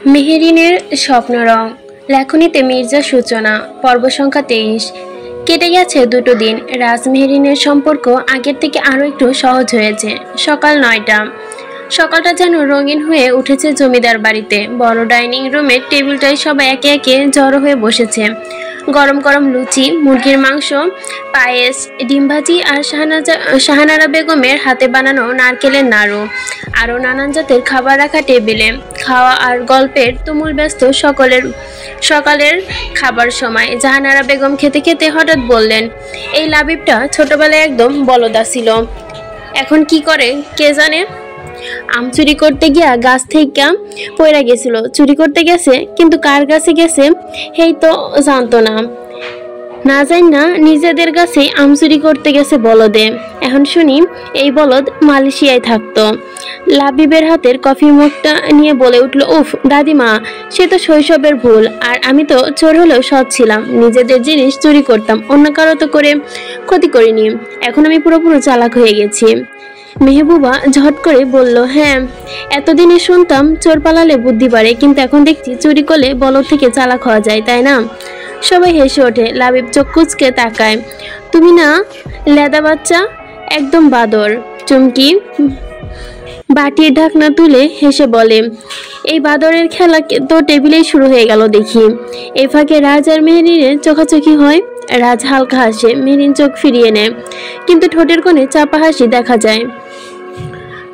মেহেরিনের স্বপ্নরং লেখনীতে মির্জা সূচনা পর্ব সংখ্যা 23। কেটে গেছে দুটো দিন। রাজ মেহেরিনের সম্পর্ক আগের থেকে আরও একটু সহজ হয়েছে। সকাল 9টা। সকালটা যেন রঙিন হয়ে উঠেছে জমিদার বাড়িতে। বড় ডাইনিং রুমের টেবিলটায় সবাই একে একে জড়ো হয়ে বসেছে। গরম গরম লুচি, মুরগির মাংস, পায়েস, ডিম ভাজি আর শাহানারা বেগমের হাতে বানানো নারকেলের নাড়ু, আরও নানান জাতের খাবার রাখা টেবিলে। খাওয়া আর গল্পের তুমুল ব্যস্ত সকালের খাবার সময়। জাহানারা বেগম খেতে খেতে হঠাৎ বললেন, এই লাবিবটা ছোটবেলায় একদম বলদা ছিল, এখন কি করে কে জানে। আম চুরি করতে গিয়া গাছ থেকে পড়ে গেছিল। চুরি করতে গেছে, কিন্তু কার কাছে গেছে হেই তো জানতো না। না জান না নিজেদের কাছে আম চুরি করতে গেছে বলদে। এখন শুনি এই বলদ মালয়েশিয়ায় থাকতো। লাবিবের হাতের কফি মুখটা নিয়ে বলে উঠল, উফ দাদিমা, সে তো শৈশবের ভুল। আর আমি তো চোর হলেও সৎ ছিলাম, নিজেদের জিনিস চুরি করতাম, অন্য কারো তো করে ক্ষতি করিনি। এখন আমি পুরোপুরি চালাক হয়ে গেছি। মেহবুবা ঝট করে বলল, হ্যাঁ এতদিনে শুনতাম চোর পালালে বুদ্ধি বাড়ে, কিন্তু এখন দেখছি চুরি করলে বলদ থেকে চালাক হওয়া যায়, তাই না? সবাই হেসে ওঠে। লাবিব চোখ কুচকে তাকায়। তুমি না লেদা বাচ্চা, একদম বাদর। চুমকি বাটির ঢাকনা তুলে হেসে বলে, এই বাদরের খেলা তো টেবিলেই শুরু হয়ে গেল দেখি। এই ফাঁকে রাজ আর মেহরিনের চোখাচোখি হয়। রাজ হালকা হাসে, মেহরিন চোখ ফিরিয়ে নেয়, কিন্তু ঠোঁটের কোণে চাপা হাসি দেখা যায়।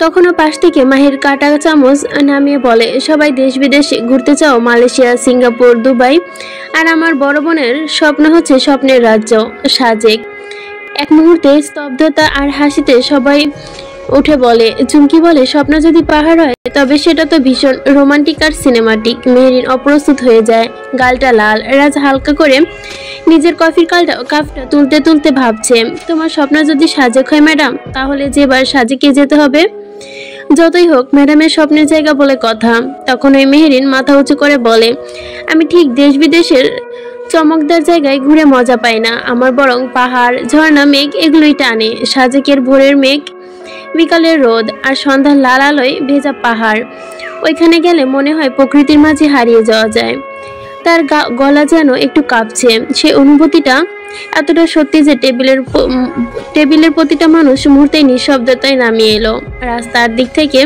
তখনও পাশ থেকে মাহির কাটা চামচ নামিয়ে বলে, সবাই দেশ বিদেশে ঘুরতে চাও, মালয়েশিয়া, সিঙ্গাপুর, দুবাই, আর আমার বড় বোনের স্বপ্ন হচ্ছে স্বপ্নের রাজ্য সাজেক। এক মুহূর্তে স্তব্ধতা আর হাসিতে সবাই উঠে বলে। চুমকি বলে, স্বপ্ন যদি পাহাড় হয় তবে সেটা তো ভীষণ রোমান্টিক আর সিনেমাটিক। মেহরিন অপ্রস্তুত হয়ে যায়, গালটা লাল। রাজ হালকা করে নিজের কফির কাপটা তুলতে তুলতে ভাবছে, তোমার স্বপ্ন যদি সাজেক হয় ম্যাডাম, তাহলে যেবার সাজেকে যেতে হবে। যতই হোক ম্যাডামের স্বপ্নের জায়গা বলে কথা। তখন ওই মেহরিন মাথা উঁচু করে বলে, আমি ঠিক দেশ বিদেশের চমকদার জায়গায় ঘুরে মজা পাই না, আমার বরং পাহাড়, ঝর্ণা, মেঘ এগুলোই টানে। সাজেকের ভোরের মেঘ, বিকালের রোদ, আর সন্ধ্যার লাল আলোয় ভেজা পাহাড়, ওইখানে গেলে মনে হয় প্রকৃতির মাঝে হারিয়ে যাওয়া যায়। তার গলা যেন একটু কাঁপছে। সে অনুভূতিটা এতটা সত্যি যে টেবিলের প্রতিটা মানুষ মুহূর্তেই নিঃশব্দতায় নামিয়ে এলো। রাস্তার দিক থেকে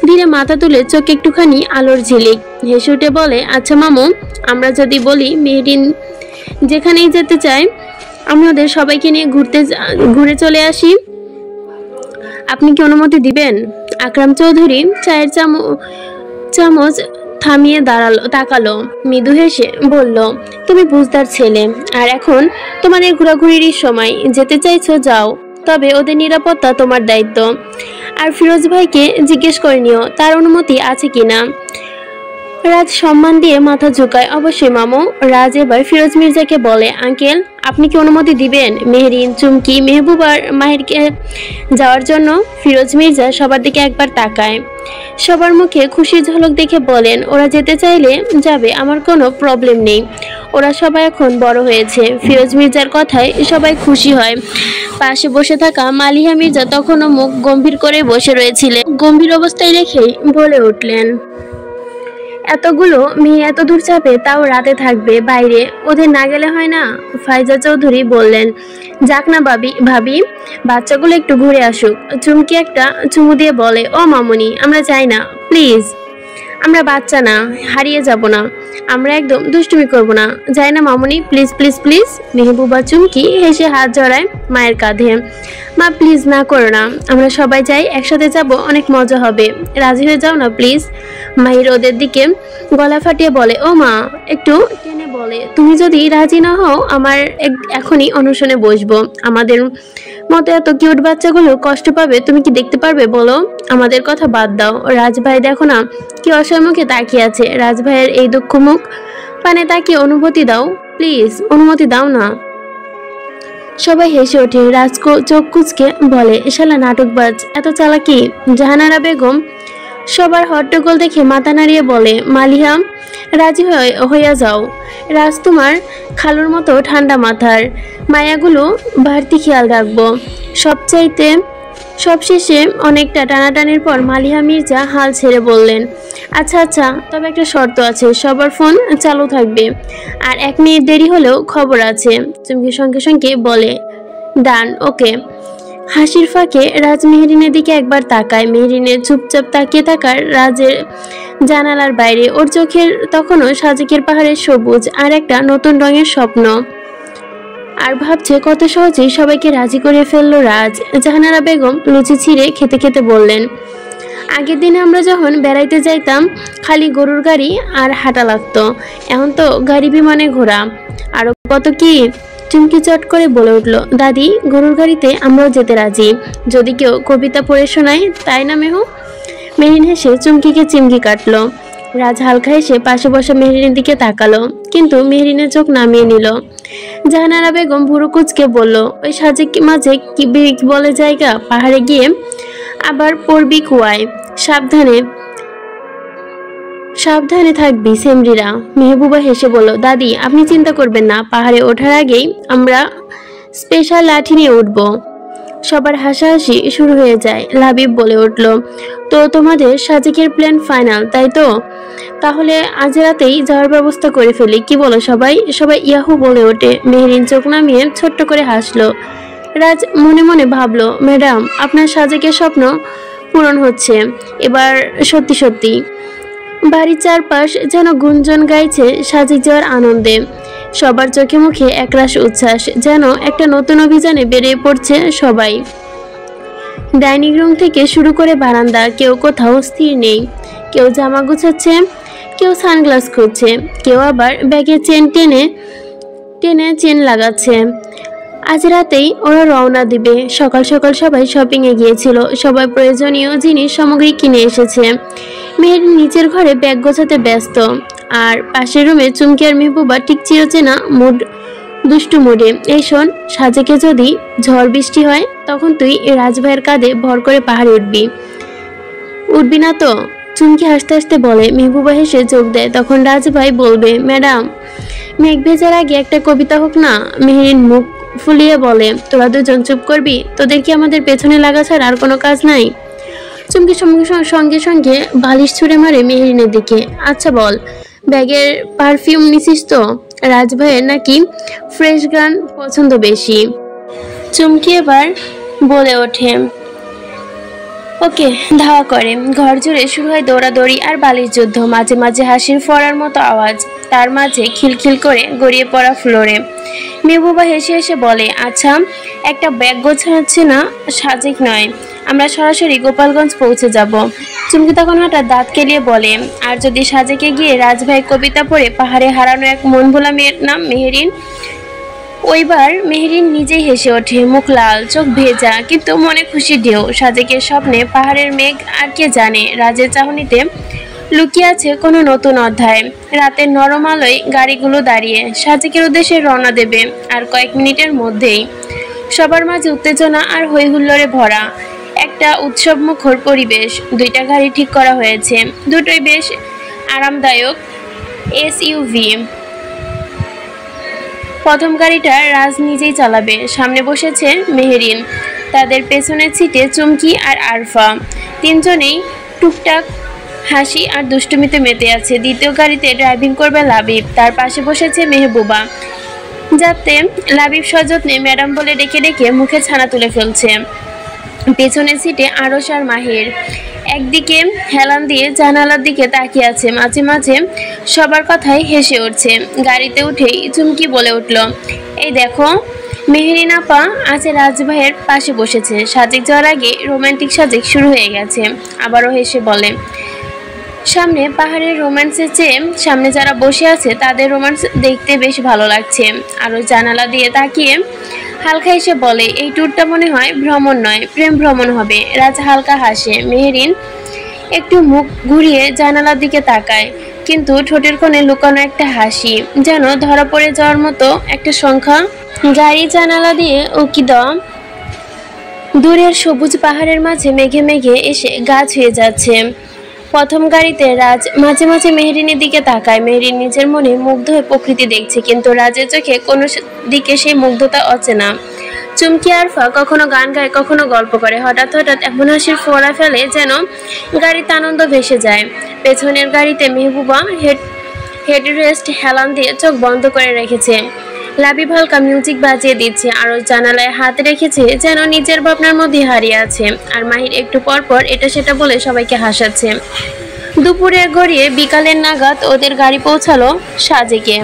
ধীরে মাথা তুলে চোখে একটুখানি আলোর ঝিলিক হেসে উঠে বলে, আচ্ছা মামু, আমরা যদি বলি মেহরিন যেখানেই যেতে চায় আমি ওদের সবাইকে নিয়ে ঘুরে চলে আসি, আপনি কি অনুমতি দিবেন? আকরাম চৌধুরী চায়ের চামচ থামিয়ে তাকালো, মৃদু হেসে বলল, তুমি বুঝদার ছেলে, আর এখন তোমাদের ঘোরাঘুরির সময়, যেতে চাইছো যাও, তবে ওদের নিরাপত্তা তোমার দায়িত্ব। আর ফিরোজ ভাইকে জিজ্ঞেস করে নিও তার অনুমতি আছে কিনা। রাজ সম্মান দিয়ে মাথা ঝুঁকায়, অবশ্যই মামু। রাজ এবার ফিরোজ মির্জাকে বলে, আঙ্কেল আপনি কি অনুমতি দিবেন মেহরিন, চুমকি, মেহবুবার মাহিরকে যাওয়ার জন্য? ফিরোজ মির্জা সবার দিকে একবার তাকায়। সবার মুখে খুশির ঝলক দেখে বলেন, ওরা যেতে চাইলে যাবে, আমার কোনো প্রবলেম নেই, ওরা সবাই এখন বড় হয়েছে। ফিরোজ মির্জার কথায় সবাই খুশি হয়। পাশে বসে থাকা মালিহা মির্জা তখনও মুখ গম্ভীর করে বসে রয়েছিলেন। গম্ভীর অবস্থায় রেখেই বলে উঠলেন, এতগুলো মেয়ে এত দূর চাপে, তাও রাতে থাকবে বাইরে, ওদের না গেলে হয় না? ফাইজা চৌধুরী বললেন, যাক না ভাবি, বাচ্চাগুলো একটু ঘুরে আসুক। চুমকি একটা চুমু দিয়ে বলে, ও মামুনি, আমরা চাই না, প্লিজ, আমরা বাচ্চা না, হারিয়ে যাব না, আমরা একদম দুষ্টুমি করব না, যাই না মামুনি, প্লিজ প্লিজ প্লিজ। মেহবুবা চুমকি হেসে হাত জড়ায় মায়ের কাঁধে। মা প্লিজ না করো না, আমরা সবাই যাই, একসাথে যাব, অনেক মজা হবে, রাজি হয়ে যাও না প্লিজ। মাহির ওদের দিকে গলা ফাটিয়ে বলে, ও মা, একটু টেনে বলে, তুমি যদি রাজি না হও আমার এখনই অনশনে বসবো। আমাদের মতো এত কিউট বাচ্চাগুলো কষ্ট পাবে, তুমি কি দেখতে পারবে বলো? আমাদের কথা বাদ দাও, রাজভাই দেখো না কি অসহায় মুখে তাকিয়ে আছে। রাজভাইয়ের এই দুঃখ মুখ পানে তাকিয়ে অনুমতি দাও, প্লিজ অনুমতি দাও না। সবাই হেসে ওঠে। চোখ কুচকে বলে, শালা নাটকবাজ, এত চালাকি। জাহানারা বেগম সবার হট্টগোল দেখে মাথা নাড়িয়ে বলে, মালিহা রাজি হইয়া যাও, রাজ তোমার খালুর মতো ঠান্ডা মাথার, মায়াগুলো বাড়তি খেয়াল রাখবো। সবচাইতে সবশেষে অনেকটা টানাটানির পর মালিহা মির্জা হাল ছেড়ে বললেন, আচ্ছা আচ্ছা, তবে একটা শর্ত আছে, সবার ফোন চালু থাকবে, আর 1 মিনিট দেরি হলেও খবর আছে। চুমকি সঙ্গে সঙ্গে বলে, ডান, ওকে। হাসির ফাঁকে রাজ মেহরিনের দিকে একবার তাকায়। মেহরিনের চুপচাপ তাকিয়ে থাকার রাজের জানালার বাইরে ওর চোখের তখনও সাজেকের পাহাড়ের সবুজ আর একটা নতুন রঙের স্বপ্ন। আর ভাবছে কত সহজেই সবাইকে রাজি করে ফেললো রাজ। জাহানারা বেগম লুচি ছিঁড়ে খেতে খেতে বললেন, আগের দিনে আমরা যখন বেড়াইতে যাইতাম খালি গরুর গাড়ি আর হাঁটা লাগতো, এখন তো গাড়ি বিমানে ঘোরা, আরো কত কি। চুমকি চট করে বলে উঠল, দাদি, গরুর গাড়িতে আমরাও যেতে রাজি, যদি কেউ কবিতা পড়ে শোনায়, তাই না মেহু? মেহরিন হেসে চুমকিকে চিমকি কাটলো। রাজ হালকা হেসে পাশে বসা মেহরিনের দিকে তাকালো, কিন্তু মেহরিনের চোখ নামিয়ে নিল। জাহানারা বেগম ভুরু কুচকে বলল, ওই সাজেক মাঝে কি বলে জায়গা, পাহাড়ে গিয়ে আবার পড়বি কুয়ায়, সাবধানে সাবধানে থাকবি সেমরিরা। মেহবুবা হেসে বলল, দাদি আপনি চিন্তা করবেন না, পাহাড়ে ওঠার আগেই আমরা স্পেশাল লাঠি নিয়ে উঠব। সবার হাসাহাসি শুরু হয়ে যায়। লাবিব বলে উঠল, তো তোমাদের সাজেকের প্ল্যান ফাইনাল, তাই তো? তাহলে আজ রাতেই যাওয়ার ব্যবস্থা করে ফেলি, কি বলো সবাই? সবাই ইয়াহু বলে ওঠে। মেহরিন চোখ নামিয়ে ছোট্ট করে হাসলো। রাজ মনে মনে ভাবলো, ম্যাডাম, আপনার সাজেকের স্বপ্ন পূরণ হচ্ছে এবার সত্যি সত্যি। বাড়ির চারপাশ যেন গুঞ্জন গাইছে সাজেক যাওয়ার আনন্দে। সবার চোখে মুখে একরাশ উচ্ছ্বাস, যেন একটা নতুন অভিযানে বেরিয়ে পড়ছে সবাই। ডাইনিং রুম থেকে শুরু করে বারান্দা, কেউ কোথাও স্থির নেই। কেউ জামা গুছাচ্ছে, কেউ সানগ্লাস খুঁজছে, কেউ আবার ব্যাগে চেন টেনে টেনে চেন লাগাচ্ছে। আজ রাতেই ওরা রওনা দিবে। সকাল সকাল সবাই শপিংয়ে গিয়েছিল, সবাই প্রয়োজনীয় জিনিস সামগ্রী কিনে এসেছে। মেয়ের নিচের ঘরে ব্যাগ গোছাতে ব্যস্ত, আর পাশের রুমে চুমকি আর মেহবুবা ঠিক চিরচেনা দুষ্টু মুডে। এই শোন, সাজেকে যদি ঝড় বৃষ্টি হয়, তখন তুই রাজভাইয়ের কাঁধে ভর করে পাহাড়ে উঠবি না তো? চুমকি হাসতে হাসতে বলে। মেহবুবা হেসে যোগ দেয়, তখন রাজভাই বলবে, ম্যাডাম, মেঘ ভেজার আগে একটা কবিতা হোক না? মেহরিন মুখ ফুলিয়ে বলে, তোরা দুজন চুপ করবি? তোদের কি আমাদের পেছনে লাগা ছাড়া আর কোনো কাজ নাই? চুমকি সঙ্গে সঙ্গে বালিশ ছুঁড়ে মারে মেহরিনের দিকে। আচ্ছা বল, ব্যাগের পারফিউম নিছিস তো? রাজভাইয়ের নাকি ফ্রেশ গান পছন্দ বেশি। চুমকি এবার বলে ওঠে, ওকে, ধাওয়া করে। ঘর জুড়ে শুরু হয় দৌড়াদৌড়ি আর বালিশ যুদ্ধ। মাঝে মাঝে হাসির ফোয়ারার মতো আওয়াজ, তার মাঝে খিলখিল করে গড়িয়ে পড়া ফ্লোরে। মেহবুবা হেসে হেসে বলে, আচ্ছা, একটা ব্যাগ গোছাচ্ছে না, সাজেক নয়, আমরা সরাসরি গোপালগঞ্জ পৌঁছে যাব। চুমকি তখন হঠাৎ দাঁত কেলিয়ে বলে, আর যদি সাজেকে গিয়ে রাজভাই কবিতা পড়ে পাহাড়ে হারানো এক মন ভোলা মেয়ের নাম মেহরিন? ওইবার মেহরিন নিজেই হেসে ওঠে, মুখ লাল, চোখ ভেজা, কিন্তু মনে খুশি ঢেউ। সাজেকের স্বপ্নে পাহাড়ের মেঘ, আর কে জানে রাজের চাহনিতে লুকিয়ে আছে কোনো নতুন অধ্যায়। রাতের নরম আলোয় গাড়িগুলো দাঁড়িয়ে সাজেকের উদ্দেশ্যে রওনা দেবে আর কয়েক মিনিটের মধ্যেই। সবার মাঝে উত্তেজনা আর হই হুল্লোড়ে ভরা একটা উৎসব মুখর পরিবেশ। 2টা গাড়ি ঠিক করা হয়েছে, দুটোই বেশ আরামদায়ক এসইউভি। প্রথম গাড়িটা রাজ নিজেই চালাবে, সামনে বসেছে মেহরিন, তাদের পেছনের সিটে চুমকি আর আরফা। তিনজনেই টুকটাক হাসি আর দুষ্টুমিতে মেতে আছে। দ্বিতীয় গাড়িতে ড্রাইভিং করবে লাবিব, তার পাশে বসেছে মেহবুবা, যাতে লাবিব সযত্নে ম্যাডাম বলে ডেকে ডেকে মুখে ছানা তুলে ফেলছে। পেছনের সিটে আরশ আর মাহির একদিকে হেলান দিয়ে জানালার দিকে তাকিয়ে আছে, মাঝে মাঝে সবার কথাই হেসে উঠছে। গাড়িতে উঠেই চুমকি বলে উঠল, এই দেখো, মেহরিন আপা আছে রাজভাইয়ের পাশে বসেছে। সাজেক যাওয়ার আগে রোমান্টিক সাজেক শুরু হয়ে গেছে। আবারও হেসে বলে, সামনে পাহাড়ের রোম্যান্সের চেয়ে সামনে যারা বসে আছে তাদের রোম্যান্স দেখতে বেশ ভালো লাগছে। আরও জানালা দিয়ে তাকিয়ে হালকা হেসে বলে, এই ট্যুরটা মনে হয় ভ্রমণ নয়, প্রেম ভ্রমণ হবে। রাজ হালকা হাসে। মেহরিন একটু মুখ ঘুরিয়ে জানালার দিকে তাকায়, কিন্তু ঠোঁটের কোণে লুকানো একটা হাসি, যেন ধরা পড়ে যাওয়ার মতো একটা সংখ্যা। গাড়ি জানালা দিয়ে উকি দেওয়া দূরের সবুজ পাহাড়ের মাঝে মেঘে মেঘে এসে গা ছুঁয়ে যাচ্ছে। প্রথম গাড়িতে রাজ মাঝে মাঝে মেহরিনের দিকে তাকায়। মেহরিন নিজের মনে মুগ্ধ হয়ে প্রকৃতি দেখছে, কিন্তু রাজের চোখে কোনো দিকে সেই মুগ্ধতা অচেনা। চুমকি আরফা কখনো গান গায়, কখনো গল্প করে। হঠাৎ হঠাৎ এমন হাসির ফোঁড়া ফেলে যেন গাড়িতে আনন্দ ভেসে যায়। পেছনের গাড়িতে মেহবুবা হেডরেস্ট হেলান দিয়ে চোখ বন্ধ করে রেখেছে। লাবিব হালকা মিউজিক বাজিয়ে দিচ্ছে, আরও জানালায় হাত রেখেছে যেন নিজের ভাবনার মধ্যে হারিয়ে আছে। আর মাহির একটু পর পর এটা সেটা বলে সবাইকে হাসাচ্ছে। দুপুরে গড়িয়ে বিকালের নাগাদ ওদের গাড়ি পৌঁছালো সাজেকে।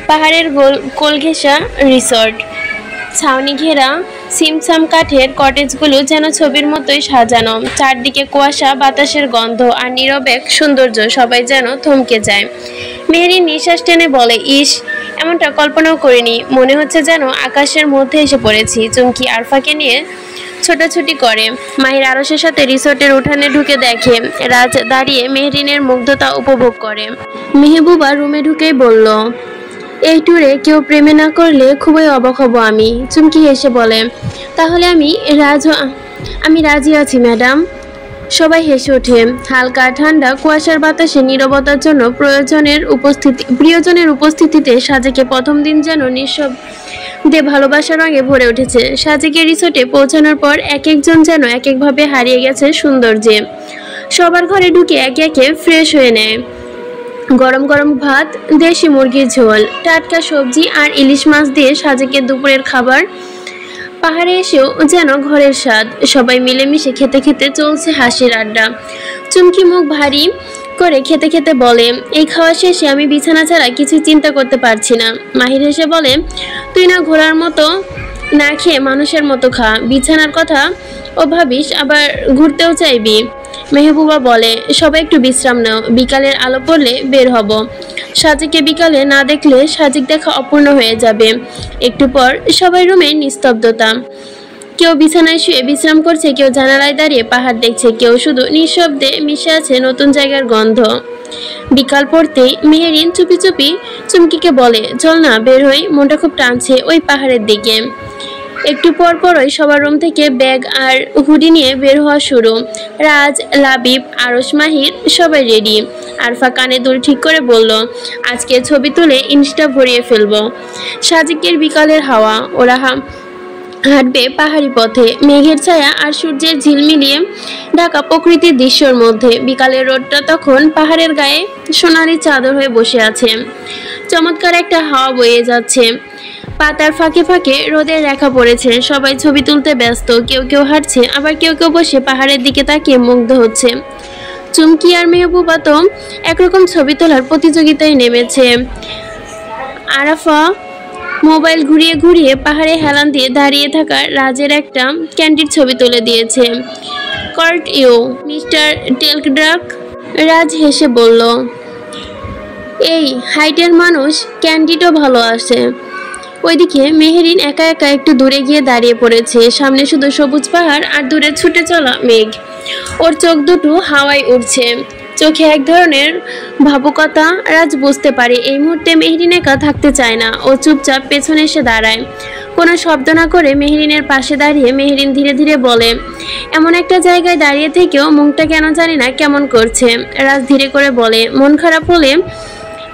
পাহাড়ের কোল ঘেঁষা রিসর্ট, ছাউনি ঘেরা সিমসাম কাঠের কটেজগুলো যেন ছবির মতোই সাজানো। চারদিকে কুয়াশা, বাতাসের গন্ধ আর নীরব এক সৌন্দর্য, সবাই যেন থমকে যায়। মেহেরিন নিঃশ্বাস টেনে বলে, ইস, এমনটা কল্পনাও করিনি। মনে হচ্ছে যেন আকাশের মধ্যে এসে পড়েছি। চুমকি আরফাকে নিয়ে ছোটাছুটি করে। মাহির আরশের সাথে রিসোর্টের উঠানে ঢুকে দেখে রাজ দাঁড়িয়ে মেহেরিনের মুগ্ধতা উপভোগ করে। মেহবুবা রুমে ঢুকেই বলল, এই ট্যুরে কেউ প্রেমে না করলে খুবই অবাক হব আমি। চুমকি হেসে বলে, তাহলে আমি রাজি আছি ম্যাডাম। সবাই হেসে ওঠে। হালকা ঠান্ডা কুয়াশার বাতাসে নীরবতার জন্য প্রিয়জনের উপস্থিতিতে সাজেকে প্রথম দিন যেন নিঃশব্দে ভালোবাসার রঙে ভরে উঠেছে। সাজেকে রিসোর্টে পৌঁছানোর পর এক একজন যেন এক একভাবে হারিয়ে গেছে সৌন্দর্যে। সবার ঘরে ঢুকে একে একে ফ্রেশ হয়ে নেয়। গরম গরম ভাত, দেশি মুরগির ঝোল, টাটকা সবজি আর ইলিশ মাছ দিয়ে সাজেকের দুপুরের খাবার। পাহাড়ে এসেও যেন ঘরের স্বাদ। সবাই মিলেমিশে খেতে খেতে চলছে হাসির আড্ডা। চুমকি মুখ ভারী করে খেতে খেতে বলে, এই খাওয়া শেষে আমি বিছানা ছাড়া কিছু চিন্তা করতে পারছি না। মাহির হেসে বলে, তুই না ঘোড়ার মতো না খেয়ে মানুষের মতো খা। বিছানার কথা ও ভাবিস, আবার ঘুরতেও চাইবি। মেহবুবা বলে, সবাই একটু বিশ্রাম নাও, বিকালের আলো পড়লে বের হব। সাজেকে বিকালে না দেখলে সাজিক দেখা অপূর্ণ হয়ে যাবে। একটু পর সবাই রুমে নিস্তব্ধতা। কেউ বিছানায় শুয়ে বিশ্রাম করছে, কেউ জানালায় দাঁড়িয়ে পাহাড় দেখছে, কেউ শুধু নিঃশব্দে মিশে আছে নতুন জায়গার গন্ধ। বিকাল পড়তেই মেহেরিন চুপি চুপি চুমকিকে বলে, চল না বের হই, মনটা খুব টানছে ওই পাহাড়ের দিকে। একটু পর পরই সবার রুম থেকে ব্যাগ আর হুডি নিয়ে বের হওয়া শুরু। রাজ, লাবিব, আরশ, মাহির সবাই রেডি। আরফা কানে দুল ঠিক করে বলল, আজকে ছবি তুলে ইনস্টা ভরিয়ে ফেলবো। সাজিকের বিকালের হাওয়া, ওরা হাঁটবে পাহাড়ি পথে, মেঘের ছায়া আর সূর্যের ঝিলমিলিয়ে ঢাকা প্রকৃতির দৃশ্যের মধ্যে। বিকালের রোদটা তখন পাহাড়ের গায়ে সোনালি চাদর হয়ে বসে আছে। চমৎকার একটা হাওয়া বয়ে যাচ্ছে। পাতার ফাঁকে ফাঁকে রোদের রেখা পড়েছে। সবাই ছবি তুলতে ব্যস্ত। কেউ কেউ হাঁটছে, আবার কেউ কেউ বসে পাহাড়ের দিকে তাকিয়ে মুগ্ধ হচ্ছে। চুমকি আর মেহবুবা তো একরকম ছবি তোলার প্রতিযোগিতায় নেমেছে। আরাফা মোবাইল ঘুরিয়ে ঘুরিয়ে পাহাড়ে হেলান দিয়ে দাঁড়িয়ে থাকা রাজের একটা ক্যান্ডিড ছবি তুলে দিয়েছে। কর্ট ইউ মিস্টার টেলকড্রাক। রাজ হেসে বলল, এই হাইটের মানুষ ক্যান্ডিডও ভালো আসে। ওইদিকে মেহেরিন একা একা একটু দূরে গিয়ে দাঁড়িয়ে পড়েছে। সামনে শুধু সবুজ পাহাড় আর দূরে ছুটে চলা মেঘ। ওর চোখ দুটো হাওয়ায় উঠছে, চোখে এক ধরনের ভাবুকতা। রাজ বুঝতে পারে এই মুহূর্তে মেহেরিন একা থাকতে চায় না। ও চুপচাপ পেছনে এসে দাঁড়ায়। কোনো শব্দ না করে মেহেরিনের পাশে দাঁড়িয়ে মেহেরিন ধীরে ধীরে বলে, এমন একটা জায়গায় দাঁড়িয়ে থেকেও মুখটা কেন জানি না কেমন করছে। রাজ ধীরে করে বলে, মন খারাপ হলে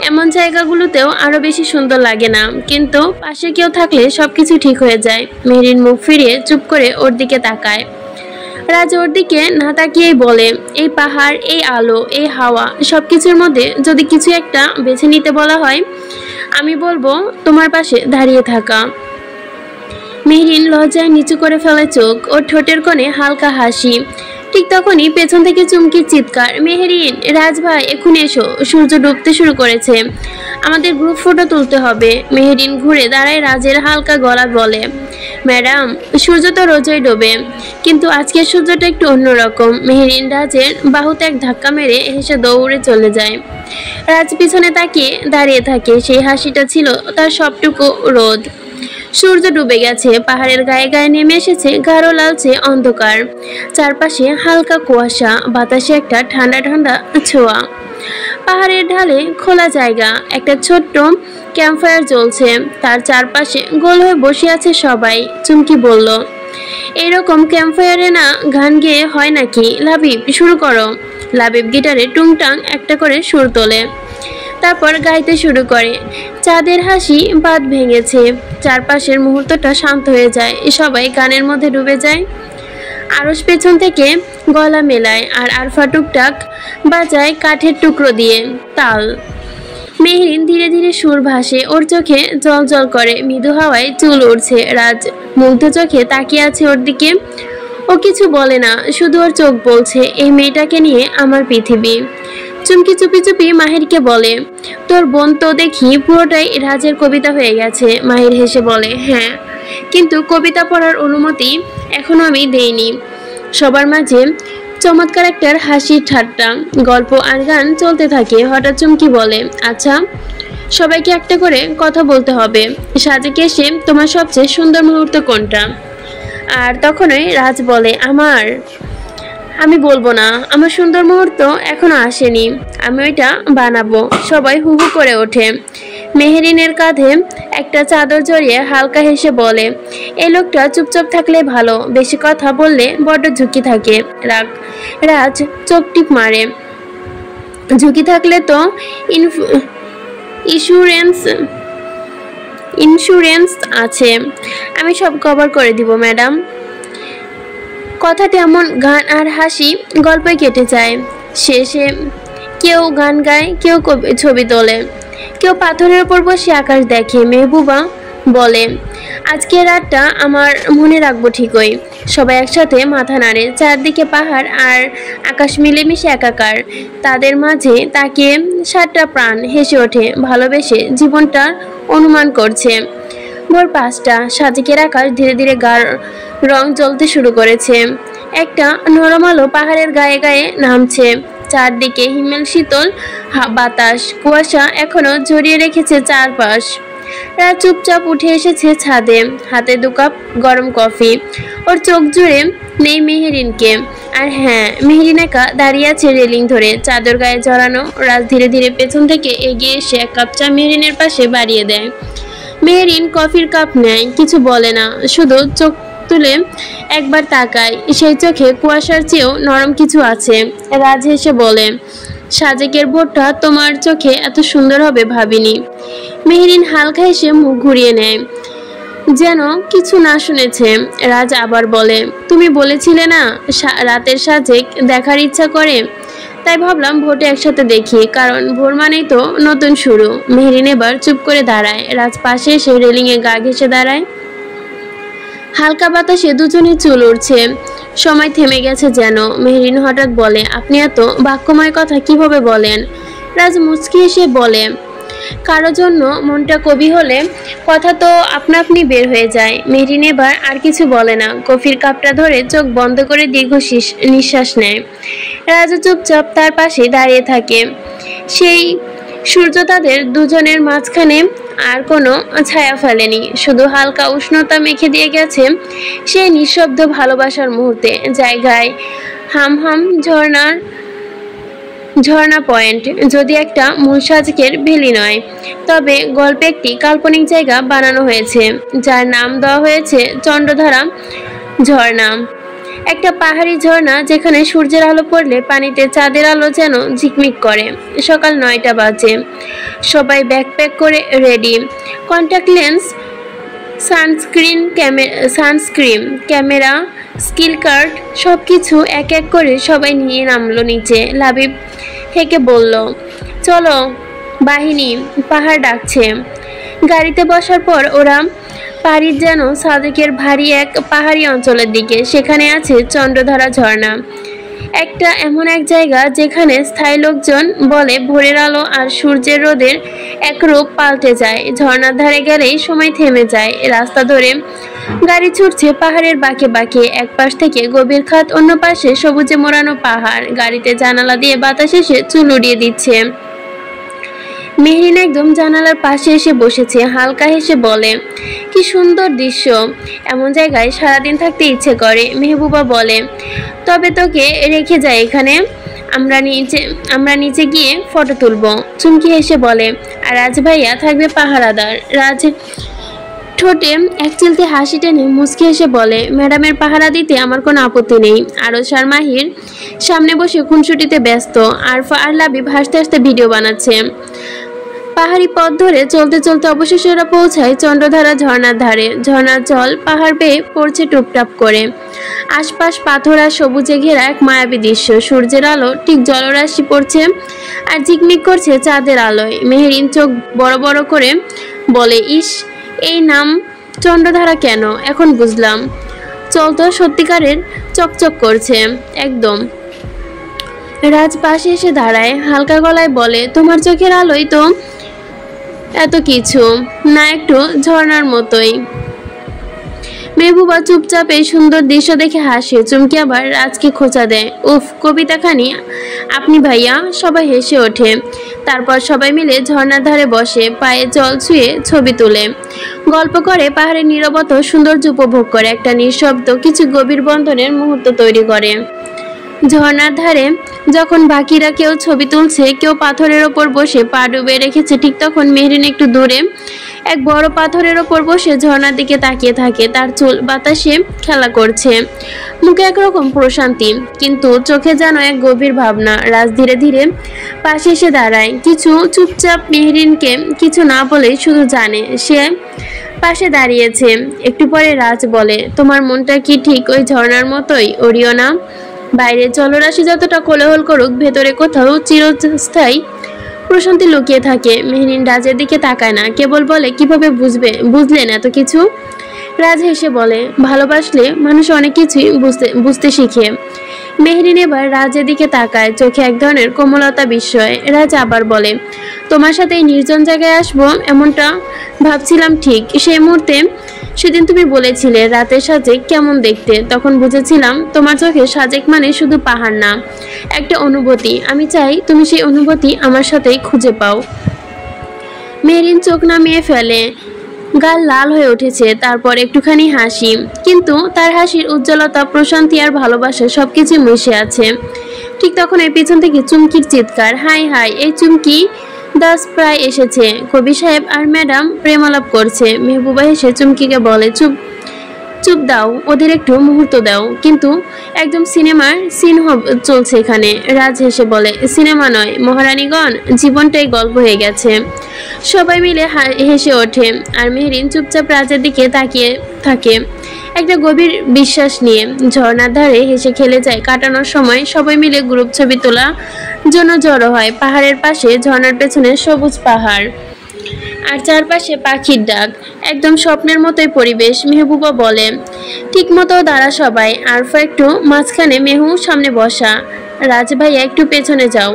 এমন জায়গাগুলোতেও আরো বেশি সুন্দর লাগে না, কিন্তু পাশে কেউ থাকলে সবকিছু ঠিক হয়ে যায়। মেহেরিন মুখ ফিরিয়ে চুপ করে ওর দিকে তাকায়। রাজ ওর দিকে না তাকিয়েই বলে, এই পাহাড়, এই আলো, এই হাওয়া, সবকিছুর মধ্যে যদি কিছু একটা বেছে নিতে বলা হয়, আমি বলবো তোমার পাশে দাঁড়িয়ে থাকা। মেহেরিন লজ্জায় নিচু করে ফেলে চোখ। ওর ঠোঁটের কোণে হালকা হাসি। ঠিক তখনই পেছন থেকে চুমকির চিৎকার, মেহেরিন, রাজ ভাই এক্ষুনি এসো, সূর্য ডুবতে শুরু করেছে, আমাদের গ্রুপ ফটো তুলতে হবে। মেহেরিন ঘুরে দাঁড়ায়। রাজের হালকা গলা বলে, ম্যাডাম, সূর্য তো রোজই ডোবে, কিন্তু আজকের সূর্যটা একটু অন্যরকম। মেহেরিন রাজের বাহুতে এক ধাক্কা মেরে হেসে দৌড়ে চলে যায়। রাজ পিছনে তাকিয়ে দাঁড়িয়ে থাকে। সেই হাসিটা ছিল তার সবটুকু রোদ। সূর্য ডুবে গেছে। পাহাড়ের গায়ে গায়ে নেমে এসেছে গাঢ় লালচে অন্ধকার। চারপাশে হালকা কুয়াশা, বাতাসে একটা ঠান্ডা ঠান্ডা ছোঁয়া। পাহাড়ের ঢালে খোলা জায়গা, একটা ছোট্ট ক্যাম্পফায়ার জ্বলছে। তার চারপাশে গোল হয়ে বসে আছে সবাই। চুমকি বলল, এইরকম ক্যাম্পফায়ারে না গান গেয়ে হয় নাকি? লাবিব, শুরু করো। লাবিব গিটারে টুংটাং একটা করে সুর তোলে। তারপর গাইতে শুরু করে। চাঁদের হাসি বাঁধ ভেঙেছে, চারপাশের মুহূর্তটা শান্ত হয়ে যায়, সবাই গানের মধ্যে ডুবে যায়। আরশ পেছন থেকে গলা মেলায় আর আরফা টুকটাক বাজায় কাঠের টুকরো দিয়ে তাল। মেহরিন ধীরে ধীরে সুর ভাসে, ওর চোখে জল জল করে, মৃদু হাওয়ায় চুল উড়ছে। রাজ মুগ্ধ চোখে তাকিয়ে আছে ওর দিকে। ও কিছু বলে না, শুধু ওর চোখ বলছে, এই মেয়েটাকে নিয়ে আমার পৃথিবী। চুমকি চুপি চুপি মাহিরকে বলে, তোর বোন তো দেখি পুরোটাই রাজের কবিতা হয়ে গেছে। মাহির হেসে বলে, হ্যাঁ, কিন্তু কবিতা পড়ার অনুমতি এখনো আমি দেইনি। সবার মাঝে চমৎকার একটা হাসির ঠাট্টা, গল্প আর গান চলতে থাকে। হঠাৎ চুমকি বলে, আচ্ছা সবাইকে একটা করে কথা বলতে হবে। সাজেকে এসে তোমার সবচেয়ে সুন্দর মুহূর্ত কোনটা? আর তখনই রাজ বলে, আমি বলবো না, আমার সুন্দর মুহূর্ত এখনো আসেনি, আমি ওইটা বানাবো। সবাই হু হু করে ওঠে। মেহরিনের কাঁধে একটা চাদর জড়িয়ে হালকা হেসে বলে, এই লোকটা চুপচাপ থাকলে ভালো, বেশি কথা বললে বড্ড ঝুঁকি থাকে। রাজ চোখ টিপ মারে, ঝুঁকি থাকলে তো ইন্স্যুরেন্স আছে, আমি সব কভার করে দিব ম্যাডাম। কথাটা এমন, গান আর হাসি গল্পে কেটে যায়। শেষে কেউ গান গায়, কেউ ছবি তোলে, কেউ পাথরের উপর বসে আকাশ দেখে। মেহবুবা বলে, আজকে রাতটা আমার মনে রাখবো ঠিকই। সবাই একসাথে মাথা নাড়ে, চারদিকে পাহাড় আর আকাশ মিলেমিশে একাকার। তাদের মাঝে তাকিয়ে 7টা প্রাণ হেসে ওঠে, ভালোবেসে জীবনটা অনুমান করছে। ভোর 5টা, সাজেকের আকাশ ধীরে ধীরে গাঢ় রং জ্বলতে শুরু করেছে। একটা নরম আলো পাহাড়ের গায়ে গায়ে নামছে, চারদিকে হিমেল শীতল বাতাস, কুয়াশা এখনো জড়িয়ে রেখেছে চারপাশ। রাত চুপচাপ উঠে এসেছে ছাদে, হাতে 2 কাপ গরম কফি। ওর চোখ জুড়ে নেই মেহেরিনকে। আর হ্যাঁ, মেহেরিন একা দাঁড়িয়ে আছে রেলিং ধরে, চাদর গায়ে জড়ানো। রাজ ধীরে ধীরে পেছন থেকে এগিয়ে এসে 1 কাপ চা মেহেরিনের পাশে বাড়িয়ে দেয়। মেহেরিন কফির কাপ নেয়, কিছু বলে না, শুধু চোখ তুলে একবার তাকায়। সেই চোখে কুয়াশার চেয়েও নরম কিছু আছে। রাজ হেসে বলে, সাজেকের ভোরটা তোমার চোখে এত সুন্দর হবে ভাবিনি। মেহেরিন হালকা হেসে মুখ ঘুরিয়ে নেয়, যেন কিছু না শুনেছে। রাজ আবার বলে, তুমি বলেছিলে না রাতের সাজেক দেখার ইচ্ছা করে, তাই ভাবলাম ভোরটা একসাথে দেখি, কারণ ভোর মানেই তো নতুন শুরু। মেহেরিন এবার চুপ করে দাঁড়ায়। রাজ পাশে এসে রেলিংয়ে গা ঘেঁষে দাঁড়ায়। হালকা বাতাসে দুজনের চুল উড়ছে, সময় থেমে গেছে যেন। মেহেরিন হঠাৎ বলে, আপনি এত বাক্যময় কথা কিভাবে বলেন? রাজ মুচকি এসে বলে, কারো জন্য মনটা কবি হলে কথা তো আপনা আপনি বের হয়ে যায়। মেহেরিন এবার আর কিছু বলে না, কফির কাপটা ধরে চোখ বন্ধ করে দীর্ঘ নিঃশ্বাস নেয়। রাজু চুপচাপ তার পাশে দাঁড়িয়ে থাকে। সেই সূর্য তাদের দুজনের মাঝখানে আর কোনো ছায়া ফেলেনি, শুধু হালকা উষ্ণতা মেখে দিয়ে গেছে সেই নিঃশব্দ ভালোবাসার মুহূর্তে। জায়গায় হাম ঝর্ণা পয়েন্ট যদি একটা মূল সাজেকের ভেলি নয়, তবে গল্পে একটি কাল্পনিক জায়গা বানানো হয়েছে, যার নাম দেওয়া হয়েছে চন্দ্রধারা ঝর্ণা। একটা পাহাড়ি ঝর্ণা যেখানে সূর্যের আলো পড়লে পানিতে চাঁদের আলো যেন ঝিকমিক করে। সকাল 9টা বাজে। সবাই ব্যাকপ্যাক করে ready. Contact lens, sunscreen, camera, skill card, সব কিছু এক এক করে সবাই নিয়ে নামলো নিচে। লাবিব হেঁকে বলল, চলো বাহিনী, পাহাড় ডাকছে। গাড়িতে বসার পর ওরা পাড়ি যেন সাজেকের ভারী এক পাহাড়ি অঞ্চলের দিকে। সেখানে আছে চন্দ্রধারা ঝর্ণা, একটা এমন এক জায়গা যেখানে স্থায়ী লোকজন বলে ভোরের আলো আর সূর্যের রোদের এক রূপ পাল্টে যায়। ঝর্ণার ধারে গেলেই সময় থেমে যায়। রাস্তা ধরে গাড়ি ছুটছে পাহাড়ের বাঁকে বাঁকে, এক পাশ থেকে গভীর খাত, অন্য পাশে সবুজে মোড়ানো পাহাড়। গাড়িতে জানালা দিয়ে বাতাস এসে চুল উড়িয়ে দিচ্ছে। মেহরিন একদম জানালার পাশে এসে বসেছে, হালকা হেসে বলে, কি সুন্দর দৃশ্য, এমন জায়গায় সারাদিন থাকতে ইচ্ছে করে। মেহবুবা বলে, তবে তোকে রেখে যাই এখানে, আমরা নিচে গিয়ে ফটো তুলবো। চুমকি হেসে বলে, আর রাজ ভাইয়া থাকবে পাহারাদার। রাজ ঠোঁটে এক চিলতে হাসি টেনে মুচকি হেসে বলে, ম্যাডামের পাহারা দিতে আমার কোনো আপত্তি নেই। আরশ আর মাহির সামনে বসে খুনসুটিতে ব্যস্ত। আরফা আর লাবিব হাসতে হাসতে ভিডিও বানাচ্ছে। পাহাড়ি পথ ধরে চলতে চলতে অবশেষে ওরা পৌঁছায় চন্দ্রধারা ঝর্ণার ধারে। ঝর্ণার জল পাহাড় বেয়ে পড়ছে টুপটাপ করে। আশপাশ পাথর আর সবুজে ঘেরা এক মায়াবী দৃশ্য। সূর্যের আলো ঠিক জলরাশি পড়ছে আর ঝিকমিক করছে চাঁদের আলোয়। মেহেরিন চোখ বড় বড় করে বলে, ইস, এই নাম চন্দ্রধারা কেন? এখন বুঝলাম। চল তো, সত্যিকারের চকচক করছে একদম। রাজ পাশে এসে দাঁড়ায়, হালকা গলায় বলে, তোমার চোখের আলোই তো এত কিছু না, একটু ঝর্ণার মতোই। মেহবুবা চুপচাপ এই সুন্দর দৃশ্য দেখে হাসে। চুমকি আবার রাজকে খোঁচা দেয়, উফ, কবিতাখানি আপনি ভাইয়া। সবাই হেসে ওঠে। তারপর সবাই মিলে ঝর্ণার ধারে বসে, পায়ে জল ছুঁয়ে ছবি তুলে, গল্প করে, পাহাড়ের নীরবতা সৌন্দর্য উপভোগ করে। একটা নিঃশব্দ কিছু গভীর বন্ধনের মুহূর্ত তৈরি করে। ঝর্ণার ধারে যখন বাকিরা কেউ ছবি তুলছে, কেউ পাথরের ওপর বসে পা ডুবে রেখেছে, ঠিক তখন মেহরিন একটু দূরে এক বড় পাথরের ওপর বসে ঝর্ণার দিকে তাকিয়ে থাকে। তার চুল বাতাসে খেলা করছে, মুখে একরকম প্রশান্তি, কিন্তু চোখে যেন এক গভীর ভাবনা। রাজ ধীরে ধীরে পাশে এসে দাঁড়ায়, কিছু চুপচাপ। মেহরিনকে কিছু না বলে শুধু জানে সে পাশে দাঁড়িয়েছে। একটু পরে রাজ বলে, তোমার মনটা কি ঠিক ওই ঝর্ণার মতোই ওরিয়না? বাইরে জলরাশি যতটা কোলাহল করুক, ভেতরে কোথাও চিরস্থায়ী প্রশান্তি লুকিয়ে থাকে। মেহরিন রাজের দিকে তাকায় না, কেবল বলে, কিভাবে বুঝলেন এত কিছু? রাজ হেসে বলে, ভালোবাসলে মানুষ অনেক কিছুই বুঝতে শিখে। মেহরিন এবার রাজের দিকে তাকায়, চোখে এক ধরনের কোমলতা বিস্ময়। রাজ আবার বলে, তোমার সাথে এই নির্জন জায়গায় আসবো এমনটা ভাবছিলাম ঠিক সেই মুহূর্তে। সেদিন তুমি বলেছিলে রাতের সাজেক কেমন দেখতে, তখন বুঝেছিলাম তোমার চোখে সাজেক মানে শুধু পাহাড় না, একটা অনুভূতি। আমি চাই তুমি সেই অনুভূতি আমার সাথেই খুঁজে পাও। মেহরিন চোখ নামিয়ে ফেলে, গাল লাল হয়ে উঠেছে। তারপর একটুখানি হাসি, কিন্তু তার হাসির উজ্জ্বলতা, প্রশান্তি আর ভালোবাসা সবকিছু মিশে আছে। ঠিক তখন এই পিছন থেকে চুমকির চিৎকার, হাই হাই, এই চুমকি দাস প্রায় এসেছে। কবি সাহেব আর ম্যাডাম প্রেমালাপ করছে। মেহবুবা হেসে চুমকিকে বলে, চুপ চুপ দাও, ওদের একটু মুহূর্ত দাও। কিন্তু একদম সিনেমার সিন চলছে এখানে। রাজ হেসে বলে, সিনেমা নয় মহারানীগণ, জীবনটাই গল্প হয়ে গেছে। সবাই মিলে হেসে ওঠে আর মেহরিন চুপচাপ রাজের দিকে তাকিয়ে থাকে, একটা গভীর বিশ্বাস নিয়ে। ঝর্ণার ধারে হেসে খেলে যায় কাটানোর সময়। সবাই মিলে গ্রুপ ছবি তোলা জন্য জড়ো হয়। পাহাড়ের পাশে, ঝর্ণার পেছনে সবুজ পাহাড় আর চারপাশে পাখির ডাক, একদম স্বপ্নের মতোই পরিবেশ। মেহবুবা বলে, ঠিক মতো দাঁড়া সবাই। আরফা একটু মাঝখানে, মেহু সামনে বসা। রাজ ভাইয়া একটু পেছনে যাও,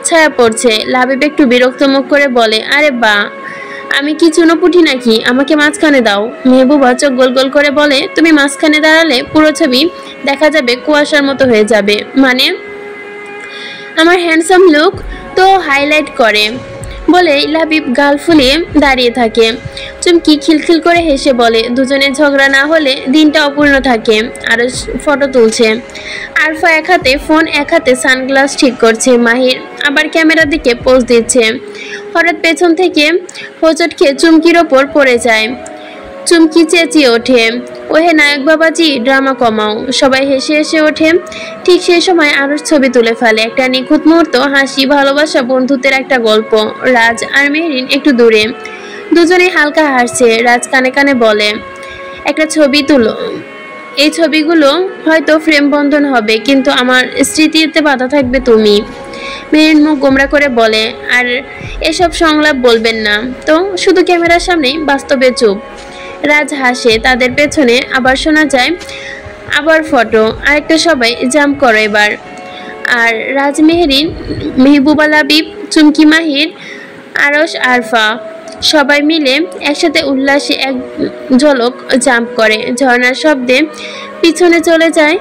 ছায়া পড়ছে। লাবিব একটু বিরক্ত মুখ করে বলে, আরে বা, আমি কি চুনোপুটি নাকি, আমাকে মাঝখানে দাও। মেহবুবা চোখ গোল গোল করে বলে, তুমি মাঝখানে দাঁড়ালে পুরো ছবি দেখা যাবে কুয়াশার মতো হয়ে যাবে। মানে? আমার হ্যান্ডসাম লুক তো হাইলাইট করে বলে লাবিব গাল ফুলিয়ে দাঁড়িয়ে থাকে। চুমকি খিলখিল করে হেসে বলে, দুজনের ঝগড়া না হলে দিনটা অপূর্ণ থাকে। আর ফটো তুলছে। আরফা এক হাতে ফোন, এক হাতে সানগ্লাস ঠিক করছে। মাহির আবার ক্যামেরার দিকে পোজ দিচ্ছে। হঠাৎ পেছন থেকে হোঁচট খেয়ে চুমকির ওপর পড়ে যায়। চুমকি চেঁচিয়ে ওঠে, ওহে নায়ক বাবাজি, ড্রামা কমাও। সবাই হেসে হেসে ওঠে। ঠিক সেই সময় আরশ ছবি তুলে ফেলে, একটা নিখুঁত মুহূর্ত, হাসি, ভালোবাসা, বন্ধুত্বের একটা গল্প। রাজ আর মেহরিন একটু দূরে, দুজনে হালকা হাসছে। রাজ কানে কানে বলে, একটা ছবি তুলো, এই ছবিগুলো হয়তো ফ্রেম বন্ধন হবে, কিন্তু আমার স্মৃতিতে বাধা থাকবে তুমি। মেহরিন মুখ গোমরা করে বলে, আর এসব সংলাপ বলবেন না তো, শুধু ক্যামেরার সামনেই বাস্তবে চুপ। রাজ হাসে। তাদের পেছনে আবার শোনা যায়, আবার ফটো, আরেকটা, সবাই জাম্প করো এবার। আর রাজ, মেহরিন, মেহবুবা, লাবিব, চুমকি, মাহির, আরশ, আরফা সবাই মিলে একসাথে উল্লাসে এক ঝলক জাম্প করে। ঝর্ণার শব্দে পিছনে চলে যায়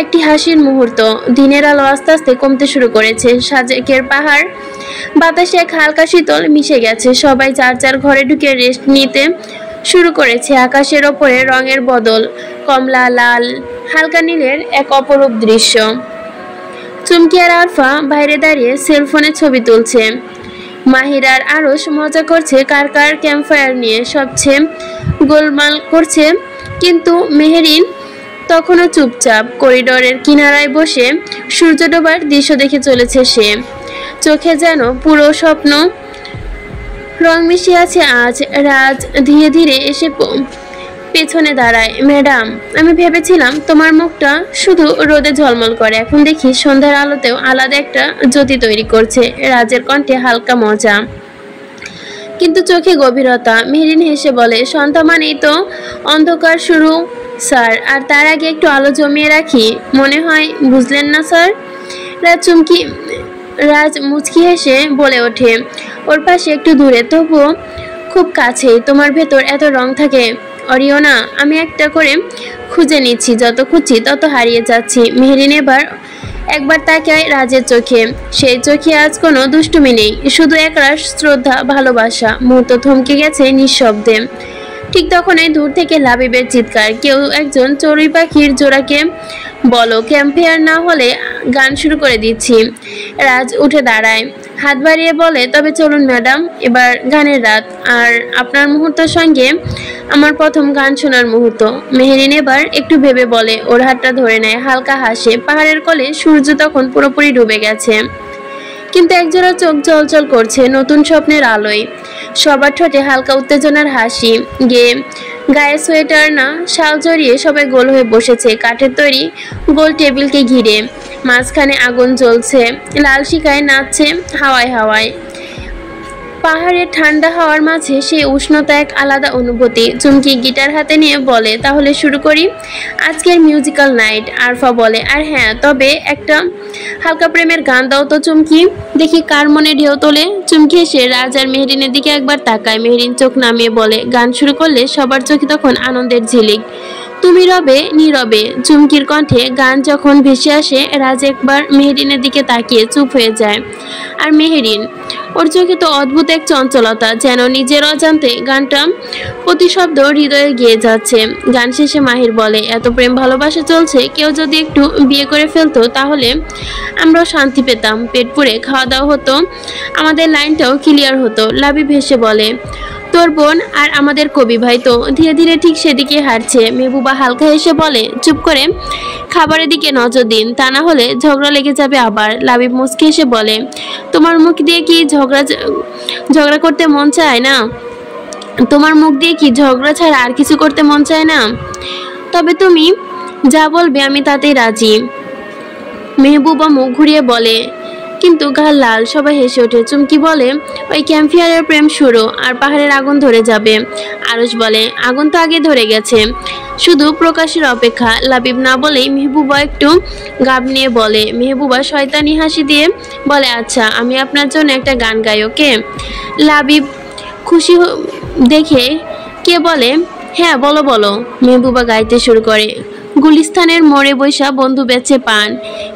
একটি হাসির মুহূর্ত। দিনের আলো আস্তে আস্তে কমতে শুরু করেছে। সাজেকের পাহাড় বাতাসে এক হালকা শীতল মিশে গেছে। সবাই যার যার ঘরে ঢুকে রেস্ট নিতে শুরু করেছে। আকাশের ওপরে রঙের বদল, কমলা, লাল, হালকা নীলের এক অপরূপ দৃশ্য। চুমকি আর আরফা বাইরে দাঁড়িয়ে সেলফোনে ছবি তুলছে। মাহির আর আরশ মজা করছে কার কার ক্যাম্পফায়ার নিয়ে, সবচেয়ে গোলমাল করছে। কিন্তু মেহরিন তখনও চুপচাপ করিডোরের কিনারায় বসে সূর্য ডোবার দৃশ্য দেখে চলেছে সে। চোখে যেন পুরো স্বপ্ন রং মিশিয়ে আছে আজ। রাজ ধীরে ধীরে এসে পেছনে দাঁড়ায়। ম্যাডাম, আমি ভেবেছিলাম তোমার মুখটা শুধু রোদে ঝলমল করে, এখন দেখি সন্ধ্যার আলোতেও আলাদা একটা জ্যোতি তৈরি করছে। রাজের কণ্ঠে হালকা মজা কিন্তু চোখে গভীরতা। মেহরিন হেসে বলে, সন্ধ্যা মানেই তো অন্ধকার শুরু স্যার, আর তার আগে একটু আলো জমিয়ে রাখি মনে হয়, বুঝলেন না স্যার? রাজ মুচকি হেসে বলে ওঠে, ওর পাশে একটু দূরে, তবুও খুব কাছে। তোমার ভেতর এত রং থাকে অরিয়না, আমি একটা করে খুঁজে নিচ্ছি, যত খুঁজছি তত হারিয়ে যাচ্ছি। মেহরিন একবার তাকায় রাজের চোখে। সেই চোখে আজ কোনো দুষ্টুমি নেই, শুধু একরাশ শ্রদ্ধা, ভালোবাসা। মুহূর্ত থমকে গেছে নিঃশব্দে। ঠিক তখনই দূর থেকে লাবিবের চিৎকার, কেউ একজন চড়ুই পাখির জোড়াকে বলো, ক্যাম্পফায়ার না হলে গান শুরু করে দিচ্ছি। রাজ উঠে দাঁড়ায়, হাত বাড়িয়ে বলে, তবে চলুন ম্যাডাম, এবার গানের রাত, আর আপনার মুহূর্তের সঙ্গে আমার প্রথম গান শোনার মুহূর্ত। মেহরিন এবার একটু ভেবে বলে, ওর হাতটা ধরে নেয়, হালকা হাসে। পাহাড়ের কোলে সূর্য তখন পুরোপুরি ডুবে গেছে, কিন্তু একজোড়া চোখ জলজল করছে নতুন স্বপ্নের আলোয়। সবার ঠোঁটে হালকা উত্তেজনার হাসি। গায়ে সোয়েটার না শাল জড়িয়ে সবাই গোল হয়ে বসেছে কাঠের তৈরি গোল টেবিলকে ঘিরে। মাঝখানে আগুন জ্বলছে, লাল শিখায় নাচছে হাওয়ায় হাওয়ায়। পাহাড়ের ঠান্ডা হাওয়ার মাঝে সেই উষ্ণতা এক আলাদা অনুভূতি। চুমকি গিটার হাতে নিয়ে বলে, তাহলে শুরু করি আজকের মিউজিক্যাল নাইট। আরফা বলে, আর হ্যাঁ, তবে একটা হালকা প্রেমের গান দাও তো চুমকি, দেখি কার মনে ঢেউ তোলে। চুমকি এসে রাজ আর মেহরিনের দিকে একবার তাকায়। মেহরিন চোখ নামিয়ে বলে, গান শুরু করলে সবার চোখে তখন আনন্দের ঝিলিক। তুমি রবে নীরবে। চুমকির কণ্ঠে গান যখন ভেসে আসে, রাজ একবার মেহরিনের দিকে তাকিয়ে চুপ হয়ে যায়। আর মেহরিন, ওর চোখে তো অদ্ভুত এক চঞ্চলতা, যেন নিজের অজান্তে গানটা প্রতি শব্দ হৃদয়ে গিয়ে যাচ্ছে। গান শেষে মাহির বলে, এত প্রেম ভালোবাসা চলছে, কেউ যদি একটু বিয়ে করে ফেলতো তাহলে আমরাও শান্তি পেতাম, পেট পুড়ে খাওয়া দাওয়া হতো, আমাদের লাইনটাও ক্লিয়ার হতো। লাবিব হেসে বলে, তোর বোন আর আমাদের কবি ভাই তো ধীরে ধীরে ঠিক সেদিকে হাঁটছে। মেহবুবা হালকা হেসে বলে, চুপ করে খাবারের দিকে নজর দিন, তা না হলে ঝগড়া লেগে যাবে আবার। লাবিব মুচকি হেসে বলে, তোমার মুখ দিয়ে কি ঝগড়া করতে মন চায় না? তোমার মুখ দিয়ে কি ঝগড়া ছাড়া আর কিছু করতে মন চায় না? তবে তুমি যা বলবে আমি তাতেই রাজি। মেহবুবা মুখ ঘুরিয়ে বলে, কিন্তু গাল লাল। সবাই হেসে ওঠে। চুমকি বলে, ওই ক্যাম্পফায়ারের প্রেম শুরু, আর পাহাড়ের আগুন ধরে যাবে। আরুষ বলে, আগুন তো আগে ধরে গেছে, শুধু প্রকাশের অপেক্ষা। লাবিব না বলেই মেহবুবা একটু গাব নিয়ে বলে। মেহবুবা শয়তানি হাসি দিয়ে বলে, আচ্ছা, আমি আপনার জন্য একটা গান গাই, ওকে? লাবিব খুশি দেখে কে বলে, হ্যাঁ বলো বলো। মেহবুবা গাইতে শুরু করে, গুলিস্তানের মোড়ে বৈশা বন্ধু বেচে পান,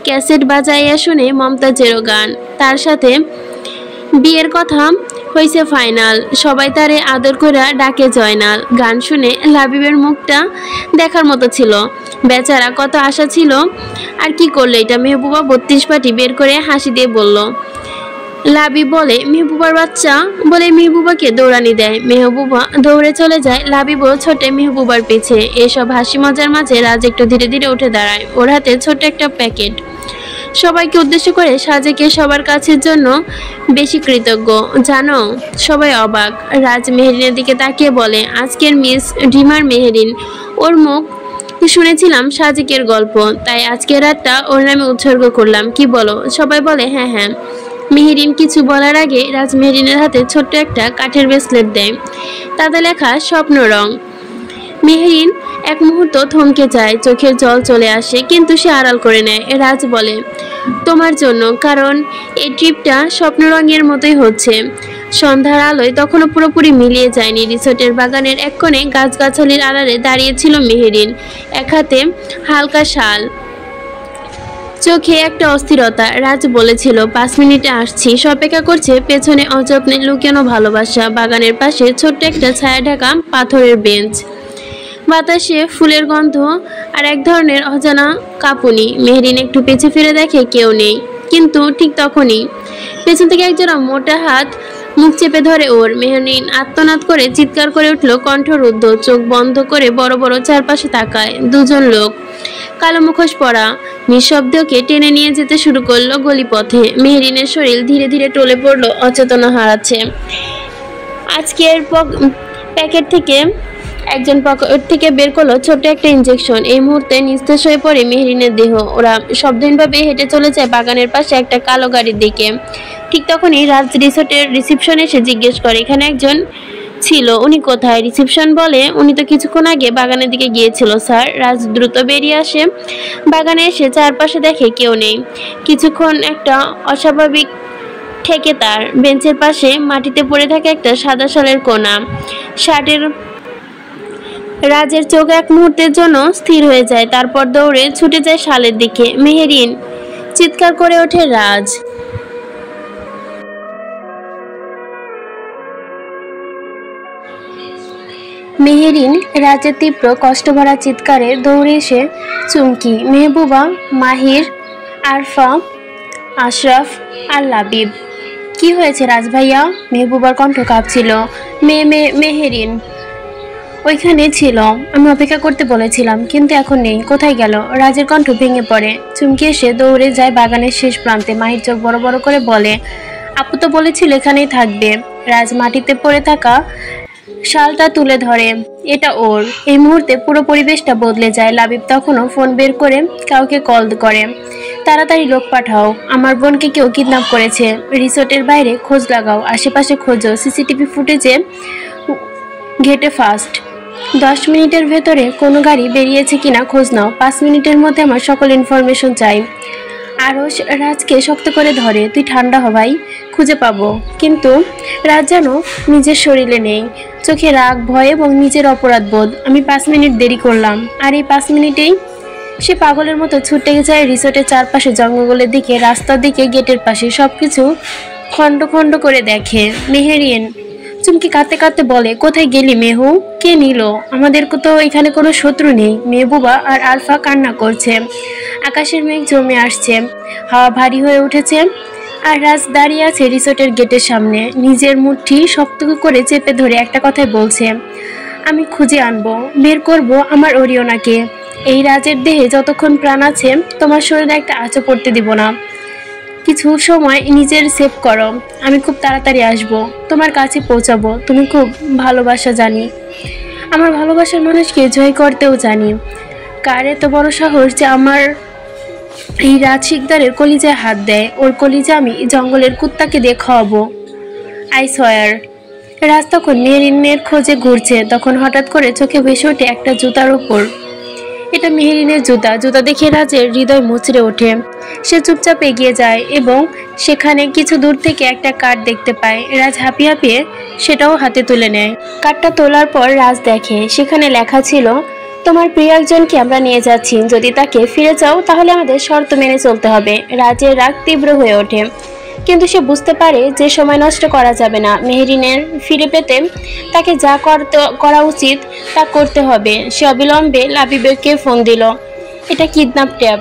ক্যাসেট বাজাইয়া শুনে মমতাজেরও গান, তার সাথে বিয়ের কথা হয়েছে ফাইনাল, সবাই তারে আদর করে ডাকে জয়নাল। গান শুনে লাবিবের মুখটা দেখার মতো ছিল, বেচারা কত আশা ছিল, আর কি করলো এটা। মেহবুবা 32 পাটি বের করে হাসি দিয়ে বলল। লাবিব বলে, মেহবুবার বাচ্চা, বলে মেহবুবাকে দৌড়ানি দেয়। মেহবুবা দৌড়ে চলে যায়, লাবিবও ছোটে মেহবুবার পিছে। এসব হাসি মজার মাঝে রাজ একটু ধীরে ধীরে উঠে দাঁড়ায়। ওর হাতে ছোট্ট একটা প্যাকেট। সবাইকে উদ্দেশ্য করে সাজেকে সবার কাছের জন্য বেশি কৃতজ্ঞ, জানো? সবাই অবাক। রাজ মেহরিনের দিকে তাকিয়ে বলে, আজকের মিস ডিমার মেহরিন, ওর মুখ শুনেছিলাম সাজেকের গল্প, তাই আজকের রাতটা ওর নামে উৎসর্গ করলাম, কি বলো? সবাই বলে, হ্যাঁ হ্যাঁ। মেহরিন কিছু বলার আগে রাজ মেহরিনের হাতে ছোট্ট একটা কাঠের ব্রেসলেট দেয়, তাতে লেখা স্বপ্ন রং। মেহরিন এক মুহূর্ত থমকে যায়, চোখের জল চলে আসে, কিন্তু সে আড়াল করে নেয়। রাজ বলে, তোমার জন্য, কারণ এই ট্রিপটা স্বপ্ন রঙের মতোই হচ্ছে। সন্ধ্যার আলোয় তখনও পুরোপুরি মিলিয়ে যায়নি। রিসোর্টের বাগানের এক কোণে গাছগাছালির আড়ালে দাঁড়িয়েছিল মেহরিন, এক হাতে হালকা শাল, চোখে একটা অস্থিরতা। রাজ বলেছিল 5 মিনিটে আসছি, অপেক্ষা করছে পেছনে অযত্নে লুকানো ভালোবাসা। বাগানের পাশে ছোট্ট একটা ছায়া ঢাকা পাথরের বেঞ্চ, বাতাসে ফুলের গন্ধ আর এক ধরনের অজানা কাঁপুনি। মেহরিন একটু পেছনে ফিরে দেখে কেউ নেই, কিন্তু ঠিক তখনই পেছন থেকে একজোড়া মোটা হাত মুখ চেপে ধরে ওর। মেহরিন আত্মনাদ করে চিৎকার করে উঠল, কণ্ঠরুদ্ধ, চোখ বন্ধ করে বড় বড় চারপাশে তাকায়। দুজন লোক, কালো মুখোশ পরা, নিঃশব্দকে টেনে নিয়ে যেতে শুরু করলো গলিপথে। মেহরিনের শরীর ধীরে ধীরে টলে পড়লো, অচেতনা হারাচ্ছে। আজকের প্যাকেট থেকে একজন পকেট থেকে বের করলো ছোট্ট একটা ইনজেকশন। এই মুহূর্তে নিস্তেজ হয়ে পড়ে মেহরিনের দেহ। ওরা শব্দহীনভাবে হেঁটে চলে যায় বাগানের পাশে একটা কালো গাড়ির দিকে। ঠিক তখনই রাজ রিসোর্টের রিসেপশন এসে জিজ্ঞেস করে এখানে একজন ছিল, উনি কোথায়? রিসেপশন বলে উনি তো কিছুক্ষণ আগে বাগানের দিকে গিয়েছিল স্যার। রাজ দ্রুত বেরিয়ে আসে। বাগানে এসে চারপাশে দেখে কেউ নেই। কিছুক্ষণ একটা অস্বাভাবিক ঠেকে তার। বেঞ্চের পাশে মাটিতে পড়ে থাকে একটা সাদা শালের কোনা শার্টের। রাজের চোখ এক মুহূর্তের জন্য স্থির হয়ে যায়, তারপর দৌড়ে ছুটে যায় শালের দিকে। মেহেরিন! চিৎকার করে ওঠে রাজ। মেহেরিন রাজের তীব্র কষ্টভরা চিৎকারে দৌড়ে এসে চুমকি, মেহবুবা, মাহির, আরফা, আশরাফ আর লাবিব। কি হয়েছে রাজ ভাইয়া? মেহবুবার কণ্ঠ কাঁপছিল। মেহেরিন ওইখানে ছিল, আমি অপেক্ষা করতে বলেছিলাম, কিন্তু এখন নেই। কোথায় গেল? রাজের কণ্ঠ ভেঙে পড়ে। চুমকি এসে দৌড়ে যায় বাগানের শেষ প্রান্তে। মাহির চোখ বড় বড় করে বলে, আপু তো বলেছিল এখানেই থাকবে। রাজ মাটিতে পড়ে থাকা শালটা তুলে ধরে, এটা ওর। এই মুহূর্তে পুরো পরিবেশটা বদলে যায়। লাবিব তখনও ফোন বের করে কাউকে কল করে, তাড়াতাড়ি লোক পাঠাও, আমার বোনকে কেউ কিডন্যাপ করেছে। রিসোর্টের বাইরে খোঁজ লাগাও, আশেপাশে খোঁজো, সিসিটিভি ফুটেজে ঘেটে ফাস্ট। 10 মিনিটের ভেতরে কোনো গাড়ি বেরিয়েছে কিনা খোঁজ নাও। 5 মিনিটের মধ্যে আমার সকল ইনফরমেশন চাই। আরশ রাজকে শক্ত করে ধরে, তুই ঠান্ডা হ ভাই, খুঁজে পাবো। কিন্তু রাজ যেন নিজের শরীরে নেই, চোখে রাগ, ভয় এবং নিজের অপরাধ বোধ। আমি 5 মিনিট দেরি করলাম, আর এই 5 মিনিটেই সে পাগলের মতো ছুটে যায় রিসোর্টের চারপাশে, জঙ্গলের দিকে, রাস্তার দিকে, গেটের পাশে। সবকিছু খণ্ড খণ্ড করে দেখে। মেহেরিন চুমকি কাঁদতে কাঁদতে বলে, কোথায় গেলি মেহু? কে নিল? আমাদের তো এখানে কোনো শত্রু নেই। মেহবুবা আর আরফা কান্না করছে। আকাশের মেঘ জমে আসছে, হাওয়া ভারী হয়ে উঠেছে। আর রাজ দাঁড়িয়ে আছে রিসোর্টের গেটের সামনে, নিজের মুঠি শক্ত করে চেপে ধরে একটা কথাই বলছে, আমি খুঁজে আনবো, বের করব আমার অরিয়নাকে। এই রাজের দেহে যতক্ষণ প্রাণ আছে তোমার শরীরে একটা আঁচও পড়তে দিব না। কিছু সময় নিজের সেভ করো, আমি খুব তাড়াতাড়ি আসব, তোমার কাছে পৌঁছাবো। তুমি খুব ভালোবাসা জানি, আমার ভালোবাসার মানুষকে জয় করতেও জানি। কার এত বড় সাহস যে আমার এই রাজ শিকদারের কলিজায় হাত দেয়? ওর কলিজা আমি জঙ্গলের কুত্তাকে দিয়ে খাওয়াবো, আই সোয়ার। রাজ তখন মেহরিনের খোঁজে ঘুরছে, তখন হঠাৎ করে চোখে ভেসে ওঠে একটা জুতার উপর। এটা মেহরিনের জুতা। জুতা দেখে রাজের হৃদয় মুচড়ে ওঠে। সে চুপচাপ এগিয়ে যায় এবং সেখানে কিছু দূর থেকে একটা কার্ড দেখতে পায়। রাজ হাঁপিয়ে হাঁপিয়ে সেটাও হাতে তুলে নেয়। কার্ডটা তোলার পর রাজ দেখে সেখানে লেখা ছিল, তোমার প্রিয় একজনকে আমরা নিয়ে যাচ্ছি, যদি তাকে ফিরে চাও তাহলে আমাদের শর্ত মেনে চলতে হবে। রাজের রাগ তীব্র হয়ে ওঠে, কিন্তু সে বুঝতে পারে যে সময় নষ্ট করা যাবে না। মেহরিনের ফিরে পেতে তাকে যা করা উচিত তা করতে হবে। সে অবিলম্বে লাবিবকে ফোন দিল। এটা কিডন্যাপ ট্যাপ।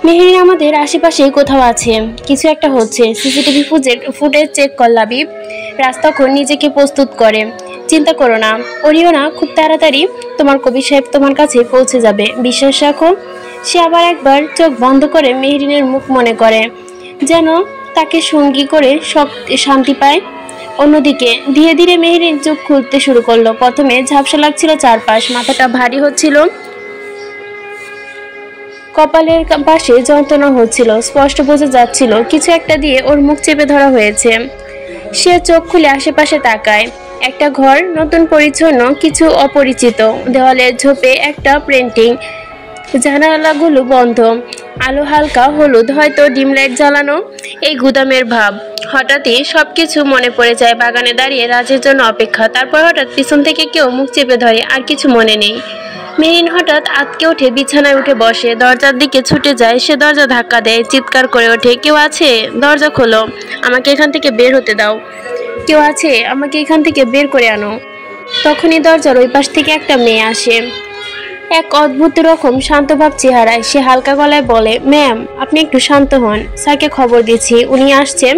মেহরিন আমাদের আশেপাশেই কোথাও আছে, কিছু একটা হচ্ছে। সিসিটিভি ফুটেজ চেক কর লাবিব। রাজ তখন নিজেকে প্রস্তুত করে, চিন্তা করো না অরিয়না, খুব তাড়াতাড়ি তোমার কবি সাহেব তোমার কাছে পৌঁছে যাবে, বিশ্বাস রাখো। সে আবার একবার চোখ বন্ধ করে মেহরিনের মুখ মনে করে, যেন তাকে সঙ্গী করে শান্তি পায়। অন্যদিকে ধীরে ধীরে মেহরিন চোখ খুলতে শুরু করলো। প্রথমে ঝাপসা লাগছিল চারপাশ, মাথাটা ভারী হচ্ছিল, কপালের পাশে যন্ত্রণা হচ্ছিল। স্পষ্ট বোঝা যাচ্ছিল কিছু একটা দিয়ে ওর মুখ চেপে ধরা হয়েছে। সে চোখ খুলে আশেপাশে তাকায়। একটা ঘর, নতুন পরিচ্ছন্ন, কিছু অপরিচিত। দেওয়ালে ঝোপে একটা পেন্টিং, জানালাগুলো বন্ধ, আলো হালকা হলুদ, হয়তো ডিম লাইট জ্বালানো। এই গুদামের ভাব। হঠাৎই সবকিছু মনে পড়ে যায়। বাগানে দাঁড়িয়ে রাজের জন্য অপেক্ষা, তারপর হঠাৎ পিছন থেকে কেউ মুখ চেপে ধরে, আর কিছু মনে নেই। মেহরিন হঠাৎ আঁতকে উঠে বিছানায় উঠে বসে, দরজার দিকে ছুটে যায়। সে দরজা ধাক্কা দেয়, চিৎকার করে ওঠে, কেউ আছে? দরজা খোলো, আমাকে এখান থেকে বের হতে দাও। কেউ আছে? আমাকে এখান থেকে বের করে আনো। তখনই দরজার ওই পাশ থেকে একটা মেয়ে আসে, এক অদ্ভুত রকম শান্তভাব চেহারায়। সে হালকা গলায় বলে, ম্যাম আপনি একটু শান্ত হন, স্যারকে খবর দিচ্ছি, উনি আসছেন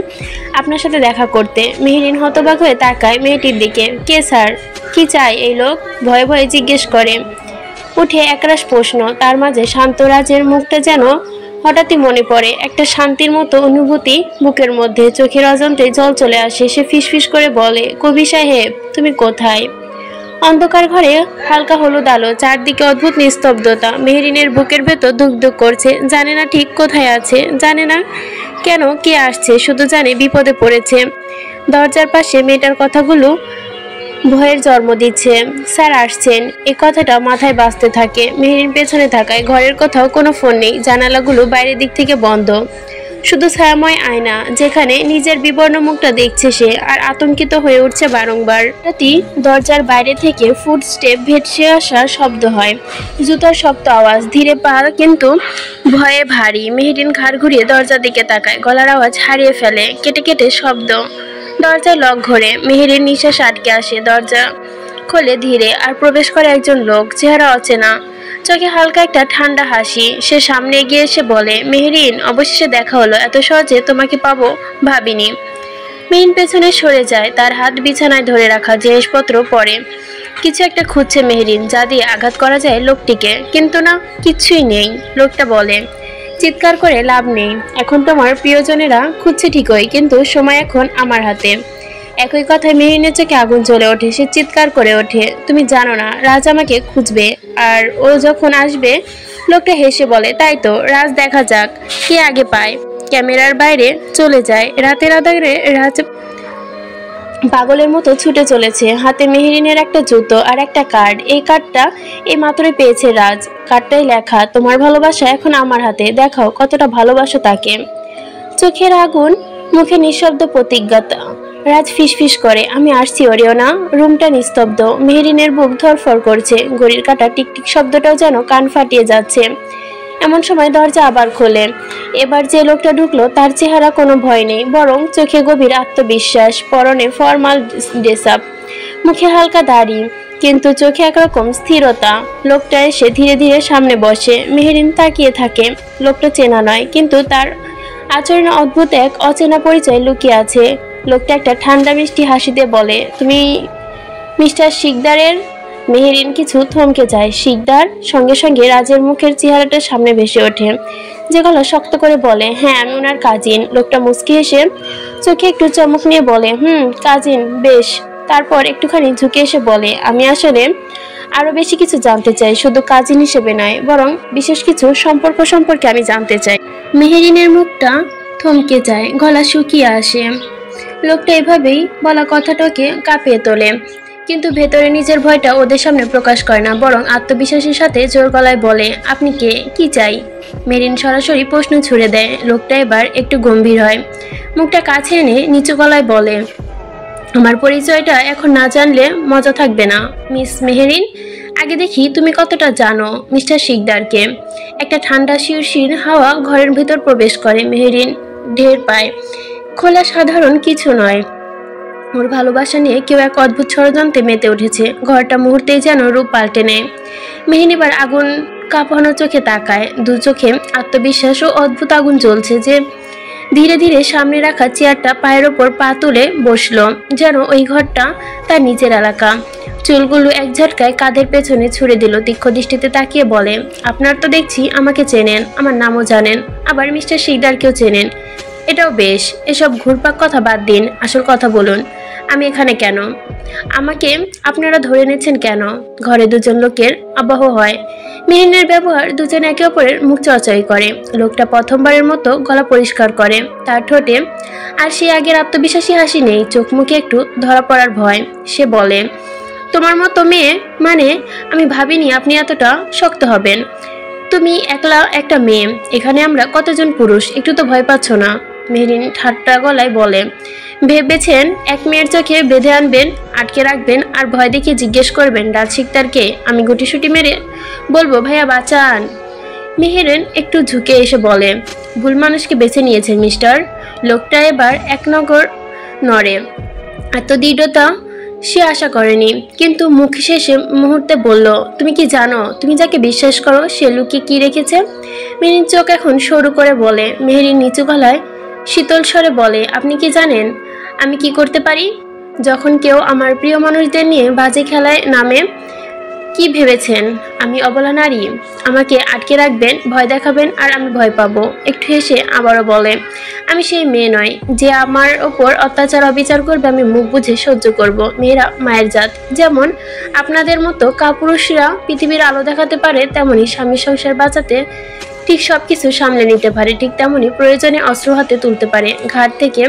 আপনার সাথে দেখা করতে। মেহরিন হতবাক হয়ে তাকায় মেয়েটির দিকে। কে স্যার? কি চাই এই লোক? ভয়ে ভয়ে জিজ্ঞেস করে। উঠে একরাশ প্রশ্ন, তার মাঝে শান্ত রাজের মুখটা যেন হঠাৎই মনে পড়ে একটা শান্তির মতো অনুভূতি বুকের মধ্যে, চোখের অজান্তে জল চলে আসে। সে ফিসফিস করে বলে, কবি সাহেব তুমি কোথায়? অন্ধকার ঘরে হালকা হলুদ আলো, চারদিকে অদ্ভুত নিস্তব্ধতা। মেহরিনের বুকের ভেতর ধুকধুক করছে, জানে না ঠিক কোথায় আছে, জানে না কেন কে আসছে, শুধু জানে বিপদে পড়েছে। দরজার পাশে মেয়েটার কথাগুলো ভয়ের জন্ম দিচ্ছে। স্যার আসছেন, এ কথাটা মাথায় বাজতে থাকে। মেহরিন পেছনে থাকায় ঘরের কোথাও কোনো ফোন নেই, জানালাগুলো বাইরের দিক থেকে বন্ধ, শুধু ছায়াময় আয়না যেখানে নিজের বিবর্ণ মুখটা দেখছে সে, আর আতঙ্কিত হয়ে উঠছে বারংবার। রাতি দরজার বাইরে থেকে ফুটস্টেপ ভেসে আসার শব্দ হয়, জুতার শব্দ আওয়াজ, ধীরে পা কিন্তু ভয়ে ভারী। মেহরিন ঘাড় ঘুরিয়ে দরজার দিকে তাকায়, গলার আওয়াজ হারিয়ে ফেলে, কেটে কেটে শব্দ। দরজায় লক ঘোরে, মেহেরির নিঃশ্বাস আটকে আসে। দরজা খোলে ধীরে, আর প্রবেশ করে একজন লোক, চেহারা অচেনা, চোখে হালকা একটা ঠান্ডা হাসি। সে সামনে এগিয়ে এসে বলে, মেহরিন অবশেষে দেখা হলো, এত সহজে তোমাকে পাবো ভাবিনি। মেহরিন পেছনে সরে যায়, তার হাত বিছানায় ধরে রাখা জিনিসপত্র পরে কিছু একটা খুঁজছে মেহরিন, যা দিয়ে আঘাত করা যায় লোকটিকে, কিন্তু না, কিচ্ছুই নেই। লোকটা বলে, চিৎকার করে লাভ নেই, এখন তোমার প্রিয়জনেরা খুঁজছে ঠিকই, কিন্তু সময় এখন আমার হাতে। একই কথায় মেহরিনের চোখে আগুন জ্বলে ওঠে। সে চিৎকার করে ওঠে, তুমি জানো না রাজ আমাকে খুঁজবে, আর ও যখন আসবে। লোকটা হেসে বলে, তাই তো, রাজ দেখা যাক কে আগে পায়। ক্যামেরার বাইরে চলে যায়। রাতের আধারে রাজ পাগলের মতো ছুটে চলেছে, হাতে মেহরিনের একটা জুতো আর একটা কার্ড। এই কার্ডটা এই মাত্রই পেয়েছে রাজ। কার্ডটাই লেখা, তোমার ভালোবাসা এখন আমার হাতে, দেখাও কতটা ভালোবাসো তাকে। চোখের আগুন, মুখে নিঃশব্দ প্রতিজ্ঞতা। রাজ ফিসফিস করে, আমি আসছি অরিয়না। রুমটা নিস্তব্ধ, মেহরিনের বুক ধরফর করছে, ঘড়ির কাঁটা টিকটিক শব্দটাও যেন কান ফাটিয়ে যাচ্ছে। এমন সময় দরজা আবার খোলে। এবার যে লোকটা ঢুকলো তার চেহারা কোনো ভয় নেই, বরং চোখে গভীর আত্মবিশ্বাস, পরনে ফর্মাল ড্রেস আপ, মুখে হালকা দাড়ি, কিন্তু চোখে একরকম স্থিরতা। লোকটা এসে ধীরে ধীরে সামনে বসে। মেহরিন তাকিয়ে থাকে। লোকটা চেনা নয়, কিন্তু তার আচরণে অদ্ভুত এক অচেনা পরিচয় লুকিয়ে আছে। লোকটা একটা ঠান্ডা মিষ্টি হাসি দিয়ে বলে, তুমি মিস্টার শিকদারের? মেহরিন কিছু থমকে যায়। শিকদার? সঙ্গে সঙ্গে রাজের মুখের চেহারাটা সামনে ভেসে ওঠে, যে গলা শক্ত করে বলে, হ্যাঁ আমি ওনার কাজিন। লোকটা মুচকি হেসে চোখে একটু চমক নিয়ে বলে, কাজিন, বেশ। তারপর একটুখানি ঝুঁকে এসে বলে, আমি আসলে আরো বেশি কিছু জানতে চাই, শুধু কাজিন হিসেবে নয়, বরং বিশেষ কিছু সম্পর্ক সম্পর্কে আমি জানতে চাই। মেহরিনের মুখটা থমকে যায়, গলা শুকিয়ে আসে। লোকটা এভাবেই বলা কথাটাকে কাঁপিয়ে তোলে, কিন্তু ভেতরে নিজের ভয়টা ওদের সামনে প্রকাশ করে না, বরং আত্মবিশ্বাসের সাথে জোর গলায় বলে, আপনি কে, কি চাই? মেরিন সরাসরি প্রশ্ন ছুড়ে দেয়। লোকটা এবার একটু গম্ভীর হয়, মুখটা কাছে এনে নিচু গলায় বলে, আমার পরিচয়টা এখন না জানলে মজা থাকবে না মিস মেহরিন। আগে দেখি তুমি কতটা জানো মিস্টার শিকদারকে। একটা ঠান্ডা শিরশির হাওয়া ঘরের ভেতর প্রবেশ করে। মেহরিন ঢের পায়, খোলা সাধারণ কিছু নয়, ওর ভালোবাসা নিয়ে কেউ এক অদ্ভুত ষড়যন্ত্রে মেতে উঠেছে। ঘরটা মুহূর্তেই যেন রূপ পাল্টে নেয়। মেহরিন এবার আগুন কাঁপানো চোখে তাকায়, দু চোখে আত্মবিশ্বাস ও অদ্ভুত আগুন জ্বলছে। যে ধীরে ধীরে সামনে রাখা চেয়ারটা পায়ের ওপর পা তুলে বসলো, যেন ওই ঘরটা তার নিজের এলাকা। চুলগুলো এক ঝটকায় কাঁধের পেছনে ছুড়ে দিল, তীক্ষ্ণ দৃষ্টিতে তাকিয়ে বলে, আপনার তো দেখছি আমাকে চেনেন, আমার নামও জানেন, আবার মিস্টার শিকদারকেও চেনেন। এটাও বেশ, এসব ঘুরপাক কথা বাদ দিন, আসল কথা বলুন, আমি এখানে কেন? আমাকে আপনারা ধরে নিচ্ছেন কেন? ঘরে দুজন লোকের আবহ হয়। মেহরিনের ব্যবহার, দুজন একে অপরের মুখ চর্চাই করে। লোকটা প্রথমবারের মতো গলা পরিষ্কার করে, তার ঠোঁটে আর সে আগের আত্মবিশ্বাসী হাসি নেই, চোখ মুখে একটু ধরা পড়ার ভয়। সে বলে, তোমার মতো মেয়ে মানে আমি ভাবিনি আপনি এতটা শক্ত হবেন। তুমি একলা একটা মেয়ে, এখানে আমরা কতজন পুরুষ, একটু তো ভয় পাচ্ছ না? মেহরিন ঠাট্টা গলায় বলে, ভেবেছেন এক মেয়ের চোখে বেঁধে আনবেন, আটকে রাখবেন, আর ভয় দেখিয়ে জিজ্ঞেস করবেন রাজ শিকদারকে? আমি গুটিসুটি মেরে বলবো, ভাইয়া বাঁচান। মেহরিন একটু ঝুঁকে এসে বলে, ভুল মানুষকে বেছে নিয়েছেন মিস্টার। লোকটা এবার এক নগর নড়ে, এত দৃঢ়তা সে আশা করেনি, কিন্তু মুখ শেষে মুহূর্তে বলল, তুমি কি জানো তুমি যাকে বিশ্বাস করো সে লুকিয়ে কি রেখেছে? মেহরিন চোখ এখন সরু করে বলে। মেহরিন নিচু গলায় শীতল স্বরে বলে, আপনি কি জানেন আমি কি করতে পারি? যখন কেউ আমার প্রিয় মানুষদের নিয়ে বাজে খেলায় নামে, কি ভেবেছেন আমি অবলা নারী? আমাকে আটকে রাখবেন, ভয় দেখাবেন আর আমি ভয় পাবো? একটু হেসে আবারও বলে, আমি সেই মেয়ে নয় যে আমার ওপর অত্যাচার অবিচার করবে আমি মুখ বুঝে সহ্য করব। মেয়েরা মায়ের জাত। যেমন আপনাদের মতো কাপুরুষরা পৃথিবীর আলো দেখাতে পারে, তেমনি স্বামী সংসার বাঁচাতে ঠিক সবকিছু সামলে নিতে পারে, ঠিক তেমনি প্রয়োজনে অস্ত্র হাতে তুলতে পারে। ঘাট থেকে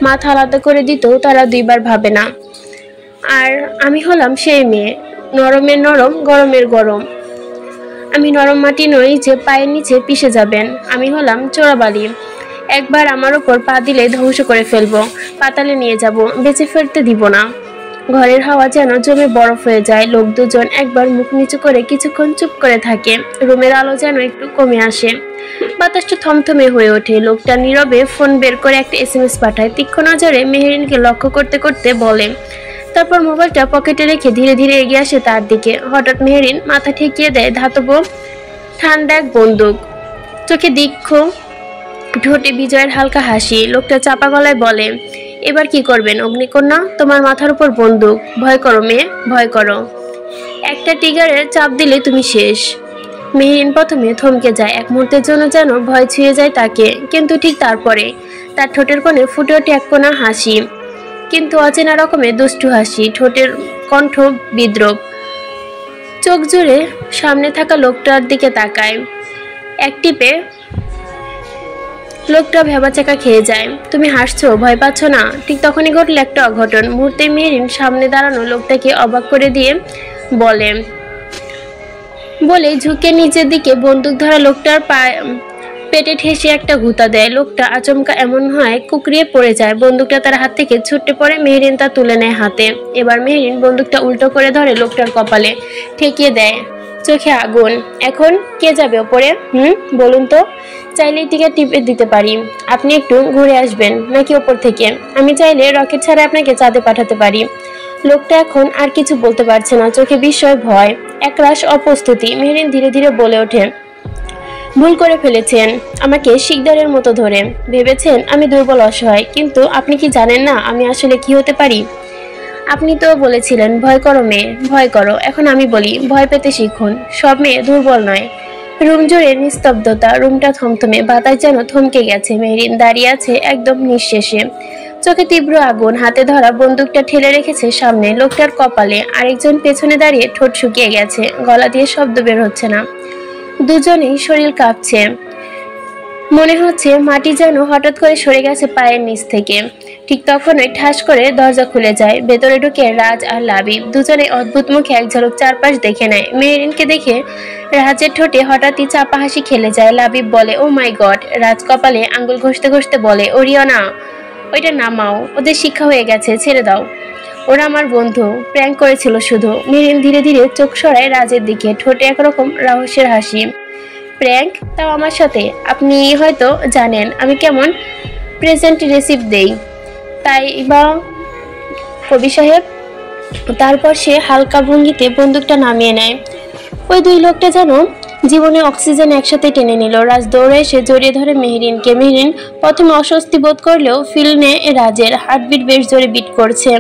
মাথা আলাদা করে দিতেও তারা দুইবার ভাবে না। আর আমি হলাম সেই মেয়ে, নরমের নরম, গরমের গরম। আমি নরম মাটি নই যে পায়ের নিচে পিষে যাবেন। আমি হলাম চোরাবালি। একবার আমার ওপর পা দিলে ধ্বংস করে ফেলবো, পাতালে নিয়ে যাব, বেঁচে ফেরতে দিব না। ঘরের হাওয়া যেন জমে বরফ হয়ে যায়। লোক দুজন একবার মুখ নিচু করে কিছুক্ষণ চুপ করে থাকে। রুমের আলো যেন একটু কমে আসে, বাতাসটা থমথমে হয়ে ওঠে। লোকটা নীরবে ফোন বের করে একটা SMS পাঠায়। তীক্ষ্ণ নজরে মেহেরিনকে লক্ষ্য করতে করতে বলে, তারপর মোবাইলটা পকেটে রেখে ধীরে ধীরে এগিয়ে আসে তার দিকে। হঠাৎ মেহেরিন মাথা ঠেকিয়ে দেয় ধাতব ঠান্ডা এক বন্দুক, চোখে দীর্ঘ, ঠোঁটে বিজয়ের হালকা হাসি। লোকটা চাপা গলায় বলে, এবার কি করবেন অগ্নিকন্যা? তোমার মাথার উপর বন্দুক। ভয় করো মেয়ে, ভয় করো। একটা টিগারের চাপ দিলে তুমি শেষ। মেহেরিন প্রথমে থমকে যায়, এক মুহূর্তের জন্য যেন ভয় ছুঁয়ে যায় তাকে। কিন্তু ঠিক তারপরে তার ঠোঁটের কোণে ফুটে ওঠে এক কোণা হাসি, কিন্তু অচেনা রকমের দুষ্টু হাসি। ঠোঁটের কণ্ঠ বিদ্রোপ। চোখ জুড়ে সামনে থাকা লোকটার দিকে তাকায়। এক টিপে লোকটা ভেবাচাকা খেয়ে যায়। তুমি হাসছো, ভয় পাচ্ছ না? ঠিক তখনই ঘটল একটা অঘটন। মুহূর্তে মেহেরিন সামনে দাঁড়ানো লোকটাকে অবাক করে দিয়ে বলে ঝুঁকে নিচের দিকে বন্দুক ধরা লোকটার পেটে ঠেসে একটা ঘুতা দেয়। লোকটা আচমকা এমন হয় কুকরিয়ে পড়ে যায়। বন্দুকটা তার হাত থেকে ছুটে পড়ে। মেহেরিন তা তুলে নেয় হাতে। এবার মেহেরিন বন্দুকটা উল্টো করে ধরে লোকটার কপালে ঠেকিয়ে দেয়, চোখে আগুন। এখন কে যাবে ওপরে? বলুন তো। চাইলেই টিকিট টিপে দিতে পারি। আপনি একটু ঘুরে আসবেন নাকি ওপর থেকে? আমি চাইলে রকেট ছাড়া আপনাকে চাঁদে পাঠাতে পারি। লোকটা এখন আর কিছু বলতে পারছে না, চোখে বিস্ময়, ভয়, একরাশ অপ্রস্তুতি। মেহেরিন ধীরে ধীরে বলে ওঠে, ভুল করে ফেলেছেন আমাকে শিকদারের মতো ধরে। ভেবেছেন আমি দুর্বল অসহায়, কিন্তু আপনি কি জানেন না আমি আসলে কি হতে পারি? আপনি তো বলেছিলেন ভয় করো মেয়ে, ভয় করো। এখন আমি বলি, ভয় পেতে শিখুন। সব মেয়ে দুর্বল নয়। রুম জুড়ে নিস্তব্ধতা। রুমটা থমথমে, বাতাস যেন থমকে গেছে। মেহেরিন দাঁড়িয়ে আছে একদম নিঃশেষে, চোখে তীব্র আগুন। হাতে ধরা বন্দুকটা ঠেলে রেখেছে সামনে। লোকটার কপালে। আরেকজন পেছনে দাঁড়িয়ে, ঠোঁট শুকিয়ে গেছে, গলা দিয়ে শব্দ বের হচ্ছে না। দুজনেই শরীর কাঁপছে। মনে হচ্ছে মাটি যেন হঠাৎ করে সরে গেছে পায়ের নিচ থেকে। ঠিক তখনই ঠাস করে দরজা খুলে যায়। ভেতরে ঢুকে রাজ আর লাবিব। দুজনে অদ্ভুত মুখে এক ঝলক চারপাশ দেখে নেয়। মেহেরিনকে দেখে রাজের ঠোঁটে হঠাৎই চাপা হাসি খেলে যায়। লাবিব বলে, ও মাই গড। রাজ কপালে আঙ্গুল ঘষতে ঘষতে বলে, ওরিয়না, ওইটা নামাও, ওদের শিক্ষা হয়ে গেছে, ছেড়ে দাও। ওরা আমার বন্ধু, প্র্যাঙ্ক করেছিল শুধু। মেহেরিন ধীরে ধীরে চোখ সরায় রাজের দিকে, ঠোঁটে একরকম রহস্যের হাসি। প্র্যাঙ্ক? তাও আমার সাথে? আপনি হয়তো জানেন আমি কেমন প্রেজেন্ট রিসিভ দেই, তাই বা কবি সাহেব। তারপর সে হালকা ভঙ্গিতে বন্দুকটা নামিয়ে নেয়। ওই দুই লোকটা যেন জীবনে অক্সিজেন একসাথে টেনে নিল। রাজ দৌড়ে এসে জড়িয়ে ধরে মেহেরিনকে। মেহেরিন প্রথমে অস্বস্তি বোধ করলেও ফিল্মে রাজের হার্টবিট বেশ জোরে বিট করছে।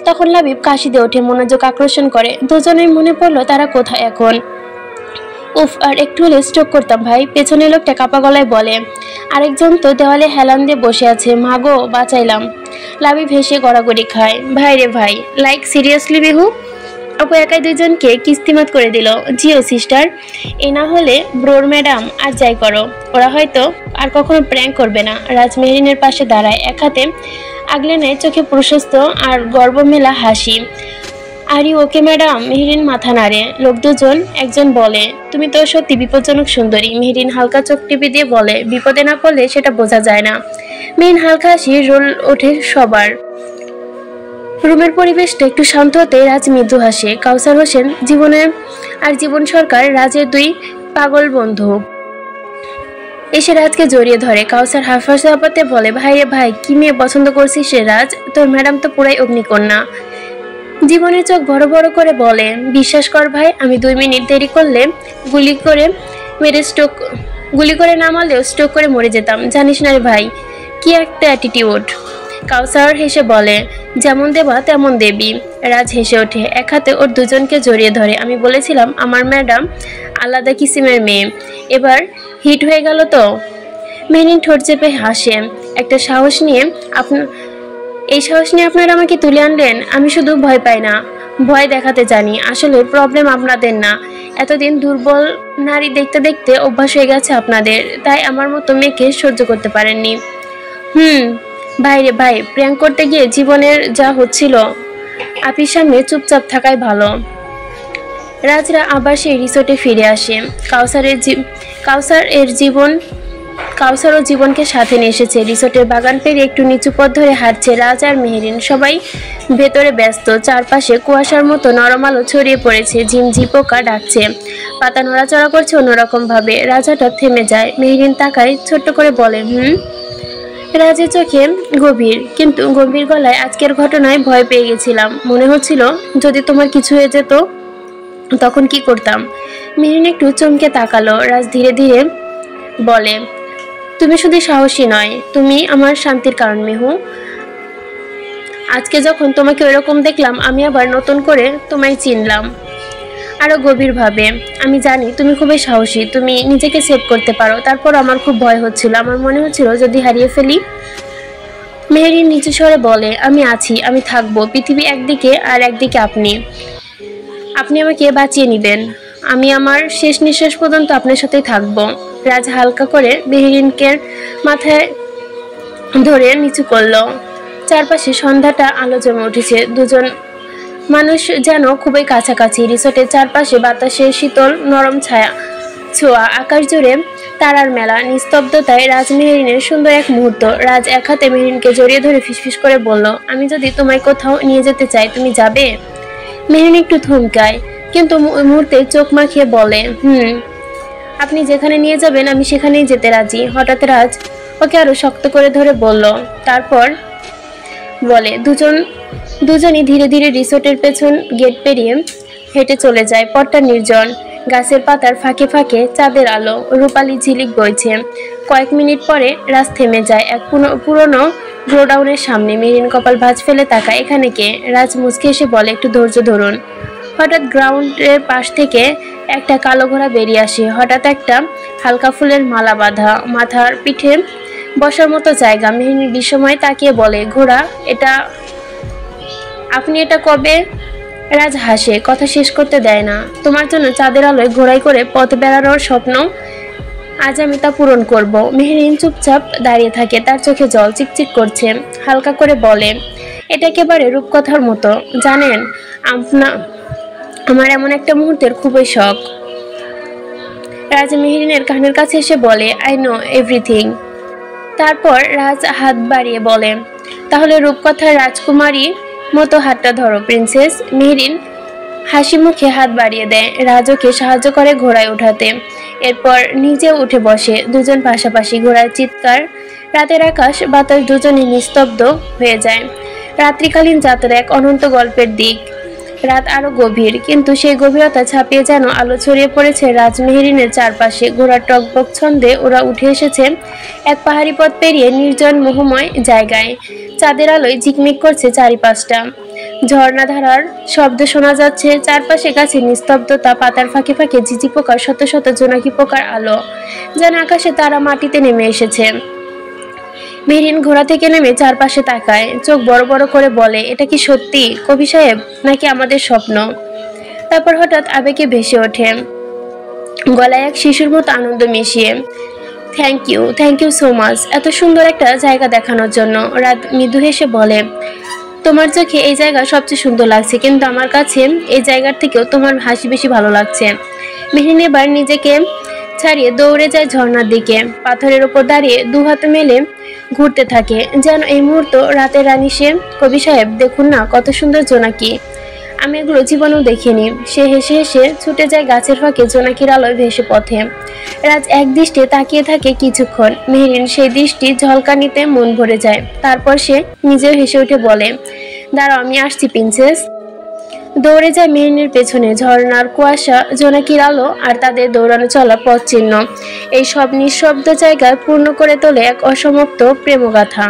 তখন লাবিব কাশিতে ওঠে, মনোযোগ আকর্ষণ করে। দুজনের মনে পড়লো তারা কোথায় এখন। উফ, আর একটু হলে স্ট্রোক করতাম ভাই। পেছনে লোকটা কাপা গলায় বলে। আরেকজন তো দেওয়ালে হেলান দিয়ে বসে আছে। মাগো, বাঁচাইলাম। লাবিব হেসে গড়াগড়ি খায়। ভাই রে ভাই, লাইক সিরিয়াসলি বিহু? আপু একাই দুইজনকে কিস্তিমাত করে দিল। জিও সিস্টার, এ না হলে ব্রোর ম্যাডাম, আর যাই করো, ওরা হয়তো আর কখনো প্র্যাঙ্ক করবে না। রাজ মেহেরিনের পাশে দাঁড়ায়, এক হাতে আগলে নেয়, চোখে প্রশস্ত আর গর্ব মেলা হাসি। আরে ওকে ম্যাডাম? মেহেরিন মাথা নাড়ে। লোক দুজন একজন বলে, তুমি তো সত্যি বিপজ্জনক সুন্দরী। মেহেরিন হালকা চোখ টিপে দিয়ে বলে, বিপদে না পড়লে সেটা বোঝা যায় না। মেহেরিন হালকা হাসি রোল ওঠে সবার। রুমের পরিবেশটা একটু শান্ত হতে রাজ মৃদু হাসে। কাউসার হোসেন, জীবন সরকার, রাজের দুই পাগল বন্ধু, এসে রাজকে জড়িয়ে ধরে। কাউসার হাফাসে হাঁপাতে বলে, ভাই রে ভাই, কি মেয়ে পছন্দ করছিস রে রাজ? তোর ম্যাডাম তো পুরাই অগ্নিকন্যা। জীবনের চোখ বড় বড় করে বলে, বিশ্বাস কর ভাই, আমি 2 মিনিট দেরি করলে গুলি করে না মারলেও স্ট্রোক করে মরে যেতাম। জানিস না রে ভাই, কি একটা অ্যাটিটিউড। কাউসার হেসে বলে, যেমন দেবা তেমন দেবী। রাজ হেসে ওঠে, এক হাতে ওর দুজনকে জড়িয়ে ধরে। আমি বলেছিলাম আমার ম্যাডাম আলাদা কিসিমের মেয়ে, এবার হিট হয়ে গেল তো। মেহরিন ঠোঁট চেপে হাসে। একটা সাহস নিয়ে এই সাহস নিয়ে আপনারা আমাকে তুলে আনলেন। আমি শুধু ভয় পাই না, ভয় দেখাতে জানি। আসলে প্রবলেম আপনাদের না, এতদিন দুর্বল নারী দেখতে দেখতে অভ্যাস হয়ে গেছে আপনাদের, তাই আমার মতো মেয়েকে সহ্য করতে পারেননি। ভাই রে ভাই, প্র্যাঙ্ক করতে গিয়ে জীবনের যা হচ্ছিল, আপির সামনে চুপচাপ থাকাই ভালো। রাজরা আবার সেই রিসোর্টে ফিরে আসে। কাউসারও জীবনকে সাথে নিয়ে এসেছে। রিসোর্টের বাগান পেরিয়ে একটু নিচু পথ ধরে হাঁটছে রাজ আর মেহরিন। সবাই ভেতরে ব্যস্ত। চারপাশে কুয়াশার মতো নরম আলো ছড়িয়ে পড়েছে। ঝিমঝি পোকা ডাকছে, পাতা নড়াচড়া করছে অন্যরকম ভাবে। রাজ হঠাৎ থেমে যায়। মেহরিন তাকায়, ছোট্ট করে বলে, রাজের চোখে কিন্তু গম্ভীর গলায়, আজকের ঘটনায় ভয় পেয়ে গেছিলাম। মনে হচ্ছিল যদি তোমার কিছু হয়ে যেত তখন কি করতাম। মেহরিন একটু চমকে তাকালো। রাজ ধীরে ধীরে বলে, তুমি শুধু সাহসী নয়, তুমি আমার শান্তির কারণ মেহু। আজকে যখন তোমাকে ওইরকম দেখলাম, আমি আবার নতুন করে তোমায় চিনলাম আরো গভীরভাবে। আমি জানি তুমি খুবই সাহসী, তুমি নিজেকে সেভ করতে পারো। তারপর আমার খুব ভয় হচ্ছিল, আমার মনে হচ্ছিল যদি হারিয়ে ফেলি। মেহরিন নিচু স্বরে বলে, আমি আছি, আমি থাকবো। পৃথিবী একদিকে আর একদিকে আপনি আমাকে বাঁচিয়ে নিবেন। আমি আমার শেষ নিঃশ্বাস পর্যন্ত আপনার সাথেই থাকবো। রাজ হালকা করে মেহরিনকে মাথায় ধরে নিচু করলো। চারপাশে সন্ধ্যাটা আলো জমে উঠেছে। দুজন মানুষ যেন খুবই কাছাকাছি। রিসোর্টের চারপাশে বাতাসের শীতল নরম ছোঁয়া, আকাশ জুড়ে তারার মেলা। নিস্তব্ধতায় রাজ মেহরিনের সুন্দর এক মুহূর্ত। রাজ এক হাতে মেহরিনকে জড়িয়ে ধরে ফিসফিস করে বলল, আমি যদি তোমায় কোথাও নিয়ে যেতে চাই, তুমি যাবে? মেহরিন একটু থমকায়, কিন্তু মুহূর্তে চোখ মাখিয়ে বলে, আপনি যেখানে নিয়ে যাবেন আমি সেখানেই যেতে রাজি। হঠাৎ রাজ ওকে আরো শক্ত করে ধরে বলল, তারপর বলে দুজনই ধীরে ধীরে রিসোর্টের পেছন গেট পেরিয়ে হেঁটে চলে যায়। পথটা নির্জন, গাছের পাতার ফাঁকে ফাঁকে চাঁদের আলো, রূপালি ঝিলিক বইছে। কয়েক মিনিট পরে রাজ থেমে যায় এক পুরনো গোডাউনের সামনে। মেহরিন কপাল ভাঁজ ফেলে তাকায়, এখানে কে? রাজ মুচকে এসে বলে, একটু ধৈর্য ধরুন। হঠাৎ গ্রাউন্ডের পাশ থেকে একটা কালো ঘোড়া বেরিয়ে আসে। হঠাৎ একটা হালকা ফুলের মালা বাঁধা, মাথার পিঠে বসার মতো জায়গা। মেহরিন বিস্ময়ে তাকিয়ে বলে, ঘোড়া? আপনি এটা কবে? রাজ হাসে, কথা শেষ করতে দেয় না। তোমার জন্য চাঁদের আলোয় ঘোড়ায় করে পথ বেড়ানোর স্বপ্ন, আজ আমি তা পূরণ করব। মেহরিন চুপচাপ দাঁড়িয়ে থাকে, তার চোখে জল চিকচিক করছে। হালকা করে বলে, এটা একেবারে রূপকথার মতো। জানেন, আমার এমন একটা মুহূর্তের খুবই শখ। রাজ মেহরিনের কানের কাছে এসে বলে, আই নো এভরিথিং। তারপর রাজ হাত বাড়িয়ে বলে, তাহলে রূপকথার রাজকুমারী মতো হাতটা ধরো প্রিন্সেস। মেহরিন হাসি মুখে হাত বাড়িয়ে দেয়। রাজ ওকে সাহায্য করে ঘোড়ায় উঠাতে, এরপর নিজেও উঠে বসে। দুজন পাশাপাশি, ঘোড়ার চিৎকার, রাতের আকাশ বাতাস, দুজনই নিস্তব্ধ হয়ে যায়। রাত্রিকালীন যাত্রা এক অনন্ত গল্পের দিক। রাত আরো গভীর, কিন্তু সেই গভীরতা ছাপিয়ে যেন আলো ছড়িয়ে পড়েছে রাজ মেহরিনের চারপাশে। ঘোড়ার টকবক ছন্দে ওরা উঠে এসেছে এক পাহাড়ি পথ পেরিয়ে নির্জন মোহময় জায়গায়। চাঁদের আলোয় ঝিকমিক করছে চারিপাশটা। ঝর্ণাধারার শব্দ শোনা যাচ্ছে চারপাশে। গাছে নিস্তব্ধতা, পাতার ফাঁকে ফাঁকে ঝিঝি পোকার, শত শত জোনাকি পোকার আলো, যেন আকাশে তারা মাটিতে নেমে এসেছে। মেহরিন ঘোড়া থেকে নেমে চারপাশে তাকায়, চোখ বড় বড় করে বলে, এটা কি সত্যি কবি সাহেব, নাকি আমাদের স্বপ্ন? তারপর হঠাৎ আবেগে ভেসে ওঠে, গলায় এক শিশুর মতো আনন্দ মিশিয়ে, থ্যাংক ইউ সো মাচ, এত সুন্দর একটা জায়গা দেখানোর জন্য। রাত মৃদু হেসে বলে, তোমার চোখে এই জায়গা সবচেয়ে সুন্দর লাগছে, কিন্তু আমার কাছে এই জায়গার থেকেও তোমার হাসি বেশি ভালো লাগছে। মেহরিন এবার নিজেকে ছাড়িয়ে দৌড়ে যায় ঝর্ণার দিকে। পাথরের ওপর দাঁড়িয়ে দু হাত মেলে ঘুরতে থাকে, যেন এই মুহূর্ত রাতের রানী সে। কবি সাহেব দেখুন না, কত সুন্দর জোনাকি, আমি এগুলো জীবনেও দেখিনি। সে হেসে হেসে ছুটে যায় গাছের ফাঁকে জোনাকির আলোয় ভেসে পথে। রাজ এক দৃষ্টে তাকিয়ে থাকে কিছুক্ষণ। মেহরিন সেই দৃষ্টি ঝলকানিতে মন ভরে যায়। তারপর সে নিজেও হেসে উঠে বলে, দাঁড়াও, আমি আসছি প্রিন্সেস। দৌড়ে যায় মেহরিনের পেছনে। ঝর্ণার কুয়াশা, জোনাকির আলো আর তাদের দৌড়ানো চলা পথ চিহ্ন, এই সব নিঃশব্দ জায়গায় পূর্ণ করে তোলে এক অসমাপ্ত প্রেমগাথা।